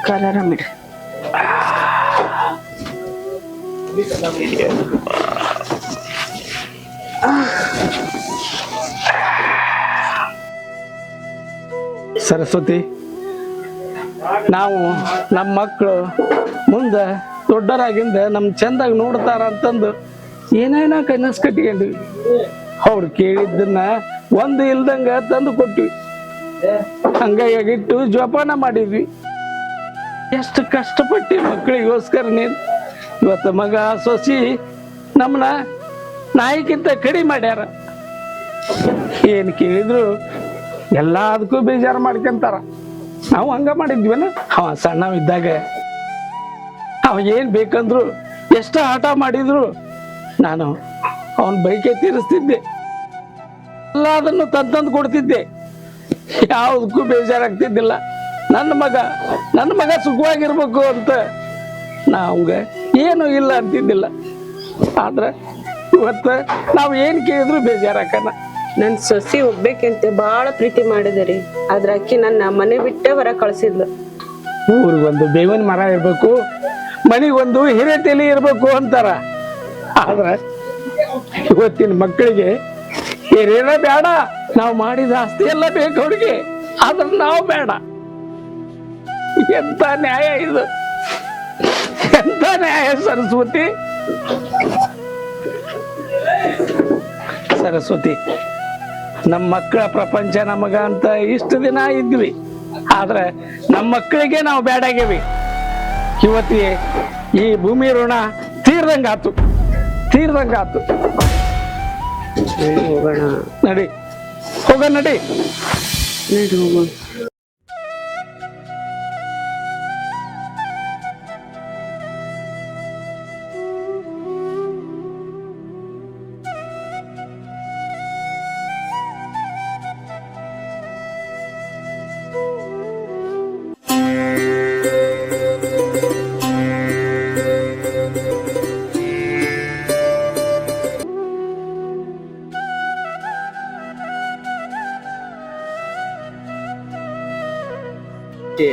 ಕಲರ ಬಿಡ್ರಿ ಸರಸ್ವತಿ, ನಾವು ನಮ್ಮ ಮಕ್ಕಳು ಮುಂದೆ ದೊಡ್ಡರಾಗಿಂದ ನಮ್ಮ ಚಂದಾಗ ನೋಡ್ತಾರ ಅಂತಂದು ಏನೇನೋ ಕನಸು ಕಟ್ಕೊಂಡ್ವಿ. ಅವ್ರು ಕೇಳಿದ್ದನ್ನ ಒಂದು ಇಲ್ದಂಗ ತಂದು ಕೊಟ್ವಿ, ಹಂಗಾಗಿಟ್ಟು ಜೋಪಾನ ಮಾಡಿದ್ವಿ. ಎಷ್ಟು ಕಷ್ಟಪಟ್ಟು ಮಕ್ಕಳಿಗೋಸ್ಕರ ನೀನು ಇವತ್ತು ಮಗ ಸೊಸಿ ನಮ್ಮನ್ನ ನಾಯಿಗಿಂತ ಕಡಿಮೆ ಮಾಡ್ಯಾರ. ಏನು ಕೇಳಿದ್ರು ಎಲ್ಲ ಅದಕ್ಕೂ ಬೇಜಾರು ಮಾಡ್ಕೊಂತಾರ. ನಾವು ಹಂಗ ಮಾಡಿದ್ವಿನ. ಅವ ಸಣ್ಣವಿದ್ದಾಗ ಅವ ಏನ್ ಬೇಕಂದ್ರು ಎಷ್ಟು ಆಟ ಮಾಡಿದ್ರು ನಾನು ಅವನ್ ಬೈಕೆ ತೀರಿಸ್ತಿದ್ದೆ, ಎಲ್ಲದನ್ನು ತಂದು ಕೊಡ್ತಿದ್ದೆ. ಯಾವುದಕ್ಕೂ ಬೇಜಾರಾಗ್ತಿದ್ದಿಲ್ಲ. ನನ್ನ ಮಗ ಸುಖವಾಗಿರ್ಬೇಕು ಅಂತ ನಾವಂಗ ಏನು ಇಲ್ಲ ಅಂತಿದ್ದಿಲ್ಲ. ಆದ್ರೆ ಇವತ್ತು ನಾವು ಏನ್ ಕೇಳಿದ್ರು ಬೇಜಾರಾಕನ. ನನ್ ಸೊಸಿ ಒಬ್ಬೇಕಂತೆ ಬಾಳ ಪ್ರೀತಿ ಮಾಡಿದರಿ, ಆದ್ರ ಅಕ್ಕಿ ನನ್ನ ಮನೆ ಬಿಟ್ಟೆ ಹೊರ ಕಳ್ಸಿದ್ಲು. ಊರಿಗೊಂದು ಬೇವಿನ ಮರ ಇರ್ಬೇಕು, ಮನಿಗೊಂದು ಹಿರೇತೆಲಿ ಇರ್ಬೇಕು ಅಂತಾರ. ಆದ್ರ ಇವತ್ತಿನ ಮಕ್ಕಳಿಗೆ ಹಿರಿಯರ ಬೇಡ, ನಾವು ಮಾಡಿದ ಆಸ್ತಿ ಎಲ್ಲ ಬೇಕು ಅವ್ರಿಗೆ, ಆದ್ರ ನಾವು ಬೇಡ. ಎಂತ ನ್ಯಾಯ ಇದು, ಎಂತ ನ್ಯಾಯ ಸರಸ್ವತಿ. ಸರಸ್ವತಿ, ನಮ್ಮ ಮಕ್ಕಳ ಪ್ರಪಂಚ ನಮಗ ಅಂತ ಇಷ್ಟು ದಿನ ಇದ್ವಿ, ಆದ್ರೆ ನಮ್ಮ ಮಕ್ಕಳಿಗೆ ನಾವು ಬೇಡಾಗ್ಯವಿ. ಇವತ್ತಿಗೆ ಈ ಭೂಮಿ ಋಣ ತೀರ್ದಂಗಾತು. ಹೋಗೋಣ ನಡಿ ಹೋಗ, ನಡಿ. ಹೋಗೋಣ.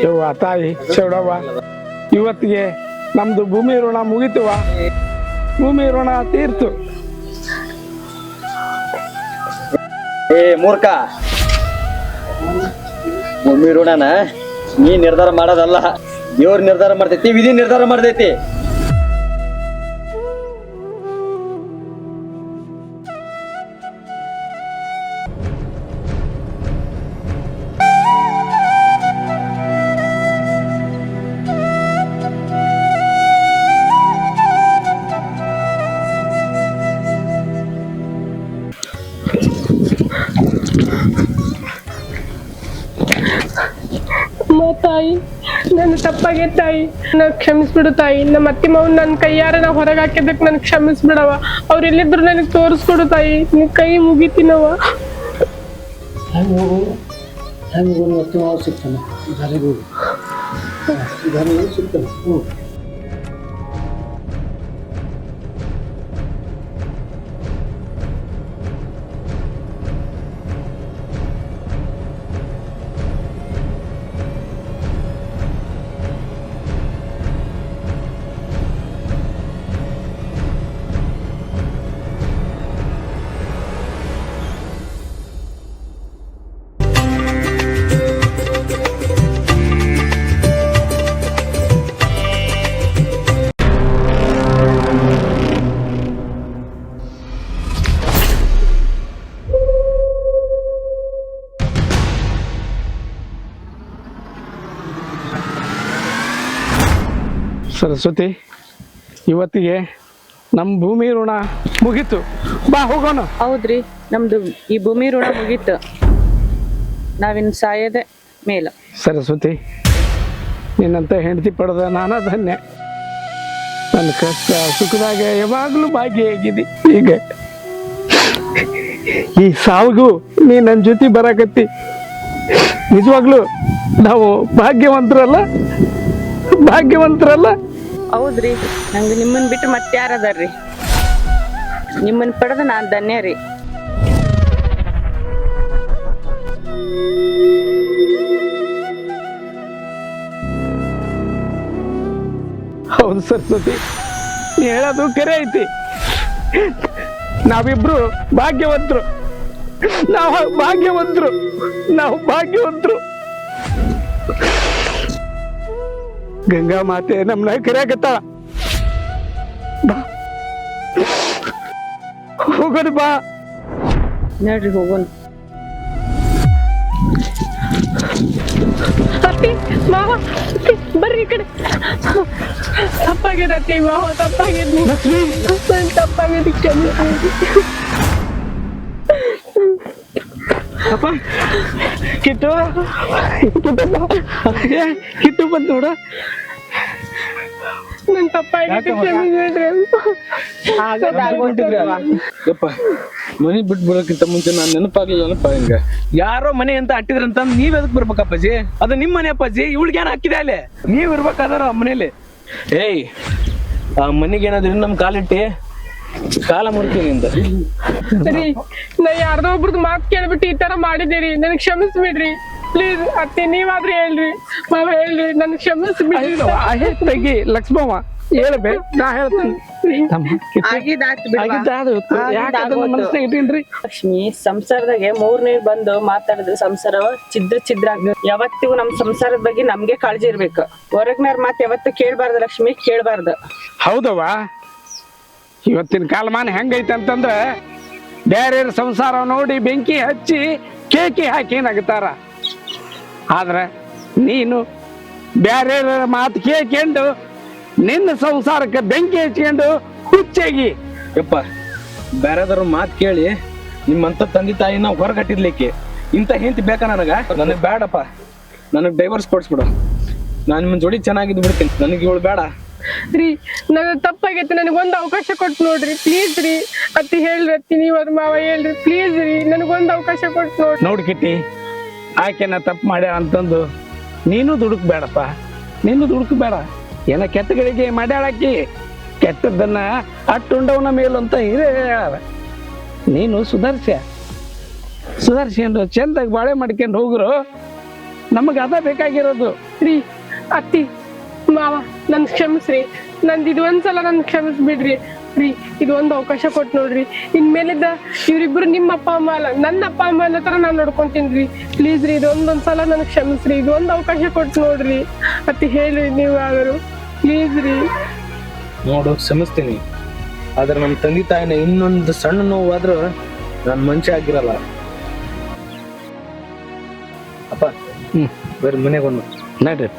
ಯವ್ವ ತಾಯಿ ಚೌಡವ್ವ, ಇವತ್ತಿಗೆ ನಮ್ದು ಭೂಮಿ ಋಣ ಮುಗಿತುವ, ಭೂಮಿ ಋಣ ತೀರ್ತು. ಏ ಮೂರ್ಖ, ಭೂಮಿ ಋಣನ ನೀ ನಿರ್ಧಾರ ಮಾಡೋದಲ್ಲ, ದೇವ್ರ ನಿರ್ಧಾರ ಮಾಡ್ತೈತಿ, ವಿಧಿ ನಿರ್ಧಾರ ಮಾಡ್ತೈತಿ. ತಾಯಿ, ನನ್ನ ತಪ್ಪಾಗೆ ತಾಯಿ, ನನ್ನ ಕ್ಷಮಿಸ್ಬಿಡು ತಾಯಿ. ನಮ್ಮ ಅತ್ತಿ ಮಾವನ್ ನನ್ನ ಕೈಯಾರ ನಾ ಹೊರಗೆ ಹಾಕಿದ್ದಕ್ಕೆ ನನ್ ಕ್ಷಮಿಸ್ಬಿಡವ. ಅವ್ರು ಎಲ್ಲಿದ್ರು ನನಗೆ ತೋರಿಸ್ಕೊಡು ತಾಯಿ, ನಿನ್ ಕೈ ಮುಗಿತೀನವ. ಸರಸ್ವತಿ, ಇವತ್ತಿಗೆ ನಮ್ಮ ಭೂಮಿ ಋಣ ಮುಗೀತು. ಬಾ ಹೋಗೋಣ. ಹೌದ್ರಿ, ನಮ್ದು ಈ ಭೂಮಿ ಋಣ ಮುಗೀತು. ನಾವಿನ್ ಸಾಯದೆ ಮೇಲ. ಸರಸ್ವತಿ, ನಿನ್ನಂತ ಹೆಂಡತಿ ಪಡೆದ ನಾನಾ ಧನ್ಯ. ನನ್ನ ಕಷ್ಟ ಸುಖದಾಗ ಯಾವಾಗಲೂ ಭಾಗಿಯಾಗಿದ್ದಿ. ಈಗ ಈ ಸಾವಿಗೂ ನೀ ನನ್ನ ಜೊತೆ ಬರಾಕತ್ತಿ. ನಿಜವಾಗ್ಲೂ ನಾವು ಭಾಗ್ಯವಂತರಲ್ಲ? ಹೌದ್ರಿ, ನಂಗೆ ನಿಮ್ಮನ್ ಬಿಟ್ಟು ಮತ್ತೆ ಯಾರದಾರ್ರಿ? ನಿಮ್ಮನ್ ಪಡೆದ ನಾನ್ ಧನ್ಯ ರೀ. ಹೌದು ಸರಸ್ವತಿ, ನೀ ಹೇಳೋದು ಕರೆ ಐತಿ. ನಾವಿಬ್ರು ಭಾಗ್ಯವಂತರು, ನಾವು ಭಾಗ್ಯವಂತರು. ಗಂಗಾ ಮಾತೆ ನಮ್ಮನ್ನ ಕರೆಯಾಕತ್ತಾಳ. ಬಾ ಹೋಗೋಣ, ಬಾ. ನೋಡ್ರಿ ಹೋಗೋಣ. ಅತ್ತಿ ಮಾವ ಅತ್ತಿ, ಬರ್ರಿ ಈ ಕಡೆ. ತಪ್ಪಾಗ್ಯದ ಅತ್ತಿ ಮಾವ, ತಪ್ಪಾಗ್ಯದ, ತಪ್ಪಾಗ್ಯದ, ಕ್ಷಮಿಸಿ. ಅಪ್ಪ ಕಿಟ್ಟು ಕಿಟ್ಟು ಬಂದು ನೋಡ. ನನ್ ತಪ್ಪಾಗ್ಯದ, ಕ್ಷಮಿಸ್ಬಿಡ್ರಿ. ಯಪ್ಪ ಮನಿ ಬಿಟ್ಟು ಬರೋಕ್ಕಿಂತ ಮುಂಚೆ ನಾನು ನೆನಪಾಗ್ಲಿಲ್ಲಪ್ಪ. ಹಿಂಗ ಯಾರೋ ಮನೆ ಅಂತ ಅಟ್ಟಿದ್ರಂತ ನೀವ್ ಎದಕ್ ಬರ್ಬೇಕಪ್ಪಾಜಿ? ಅದು ನಿಮ್ ಮನೆ ಅಪ್ಪಾಜಿ, ಇವಳಿಗೇನ್ ಹಾಕಿದೆ ಅಲ್ಲಿ? ನೀವ್ ಇರ್ಬೇಕಾದ್ರ ಆ ಮನೇಲಿ. ಏಯ್, ಆ ಮನಿಗೆ ಏನಾದ್ರು ನಮ್ ಕಾಲಿಟ್ಟಿ ಕಾಲ ಮುರ್ತೀನಿ ಅಂತ. ರೀ, ನಾ ಯಾರ್ದೋ ಒಬ್ರದ್ದು ಮಾತು ಕೇಳ್ಬಿಟ್ಟು ಈ ತರ ಮಾಡಿದ್ದೀರಿ, ನನ್ಗೆ ಕ್ಷಮಿಸ್ಬಿಡ್ರಿ ಪ್ಲೀಸ್. ಅತ್ತಿ ನೀವಾದ್ರೂ ಹೇಳ್ರಿ, ಮಾವ ಹೇಳ್ರಿ, ನನ್ಗೆ ಕ್ಷಮಿಸ್ಬಿಡ್ರಿ. ತೆಗಿ ಲಕ್ಷ್ಮವ್ವ, ಹೇಳ್ಬೇ, ನಾ ಹೇಳ್ತೀನಿ. ಲಕ್ಷ್ಮಿ, ಸಂಸಾರದಾಗೆ ಮೂರ್ ನೀರ್ ಬಂದು ಮಾತಾಡಿದ್ರೆ ಸಂಸಾರ ಛಿದ್ರ ಆಗ. ಯಾವತ್ತಿಗೂ ನಮ್ ಸಂಸಾರದ ಬಗ್ಗೆ ನಮ್ಗೆ ಕಾಳಜಿ ಇರ್ಬೇಕು. ಹೊರಗ್ನಾರ್ ಮಾತು ಯಾವತ್ತು ಕೇಳ್ಬಾರ್ದು ಲಕ್ಷ್ಮಿ, ಕೇಳ್ಬಾರ್ದು. ಹೌದವ್ವ, ಇವತ್ತಿನ ಕಾಲಮಾನ ಹೆಂಗೈತೆ ಅಂತಂದ್ರ ಬೇರೆ ಸಂಸಾರ ನೋಡಿ ಬೆಂಕಿ ಹಚ್ಚಿ ಕೇಕಿ ಹಾಕಿ ನಗ್ತಾರ. ಆದ್ರ ನೀನು ಬೇರೆ ಮಾತು ಕೇಳ್ಕೊಂಡು ನಿನ್ನ ಸಂಸಾರಕ್ಕೆ ಬೆಂಕಿ ಹಚ್ಕೊಂಡು ಹುಚ್ಚಾಗಿ. ಯಪ್ಪ, ಬೇರೆದವ್ರ ಮಾತು ಕೇಳಿ ನಿಮ್ಮಂತ ತಂದೆ ತಾಯಿನ ಹೊರಗಟ್ಟಿರ್ಲಿಕ್ಕೆ ಇಂಥ ಹೆಂಡತಿ ಬೇಕಾ ನನಗ್ ಬೇಡಪ್ಪ. ನನಗ್ ಡೈವರ್ಸ್ ಕೊಡ್ಸ್ಬಿಡು. ನಾನು ನಿಮ್ಮ ಜೋಡಿ ಚೆನ್ನಾಗಿದ್ದು ಬಿಡ್ತೀನಿ. ನನಗೆ ಇವಳು ಬೇಡ ರೀ. ನನ್ನ ತಪ್ಪಾಗೈತೆ, ನನಗೊಂದು ಅವಕಾಶ ಕೊಟ್ಟು ನೋಡ್ರಿ ಪ್ಲೀಸ್ ರೀ. ಅತ್ತಿ ಹೇಳ್ರಿ, ಅತ್ತಿ ನೀವಾದ ಮಾವ ಹೇಳ್ರಿ ಪ್ಲೀಸ್ ರೀ, ನನಗೊಂದು ಅವಕಾಶ ಕೊಟ್ಟು ನೋಡ್ರಿ. ನೋಡಿ ಕಿಟ್ಟಿ, ಆಕೆನ ತಪ್ಪು ಮಾಡ್ಯಾಳ ಅಂತಂದು ನೀನು ದುಡುಕ್ ಬೇಡಪ್ಪ, ನೀನು ದುಡುಕ್ ಬೇಡ. ಏನ ಕೆಟ್ಟಗಳಿಗೆ ಮಾಡ್ಯಾಳಾಕಿ, ಕೆಟ್ಟದ್ದನ್ನ ಅಟ್ಟುಂಡವನ ಮೇಲು ಅಂತ ಹಿರೇ ಹೇಳ್ಯಾರ. ನೀನು ಸುಧಾರಿಸ್ಕೊಂಡು ಚಂದಾಗಿ ಬಾಳೆ ಮಾಡ್ಕೊಂಡು ಹೋಗ್ರು, ನಮಗ ಅದ ಬೇಕಾಗಿರೋದು. ರೀ ಅತ್ತಿ ಮಾವ, ನನ್ ಕ್ಷಮಿಸ್ರಿ. ನಂದು ಇದು ಒಂದ್ಸಲ ನನ್ ಕ್ಷಮಿಸ್ಬಿಡ್ರಿ ರೀ. ಇದು ಒಂದು ಅವಕಾಶ ಕೊಟ್ಟು ನೋಡ್ರಿ. ಇನ್ಮೇಲಿದ್ದ ಇವ್ರಿಬ್ರು ನಿಮ್ಮ ಅಪ್ಪ ಅಮ್ಮ ಅಲ್ಲ, ನನ್ನ ಅಪ್ಪ ಅಮ್ಮ ಅನ್ನೋ ತರ ನಾನ್ ನೋಡ್ಕೊಂತೀನಿ. ಪ್ಲೀಸ್ ರೀ, ಇದೊಂದೊಂದ್ಸಲ ನನ್ ಕ್ಷಮಿಸ್ರಿ. ಇದು ಒಂದು ಅವಕಾಶ ಕೊಟ್ಟು ನೋಡ್ರಿ. ಅತ್ತಿ ಹೇಳ್ರಿ ನೀವು ಆದರೂ ಪ್ಲೀಸ್ ರೀ. ನೋಡು, ಕ್ಷಮಿಸ್ತೀನಿ. ಆದ್ರೆ ನಮ್ಮ ತಂದೆ ತಾಯಿನ ಇನ್ನೊಂದು ಸಣ್ಣ ನೋವಾದ್ರೂ ನಾನು ಮನುಷ್ಯ ಆಗಿರಲ್ಲ. ಅಪ್ಪ, ಬೇರೆ ಮನೆಗೆ ಬಂದು ನಡ್ರಿ.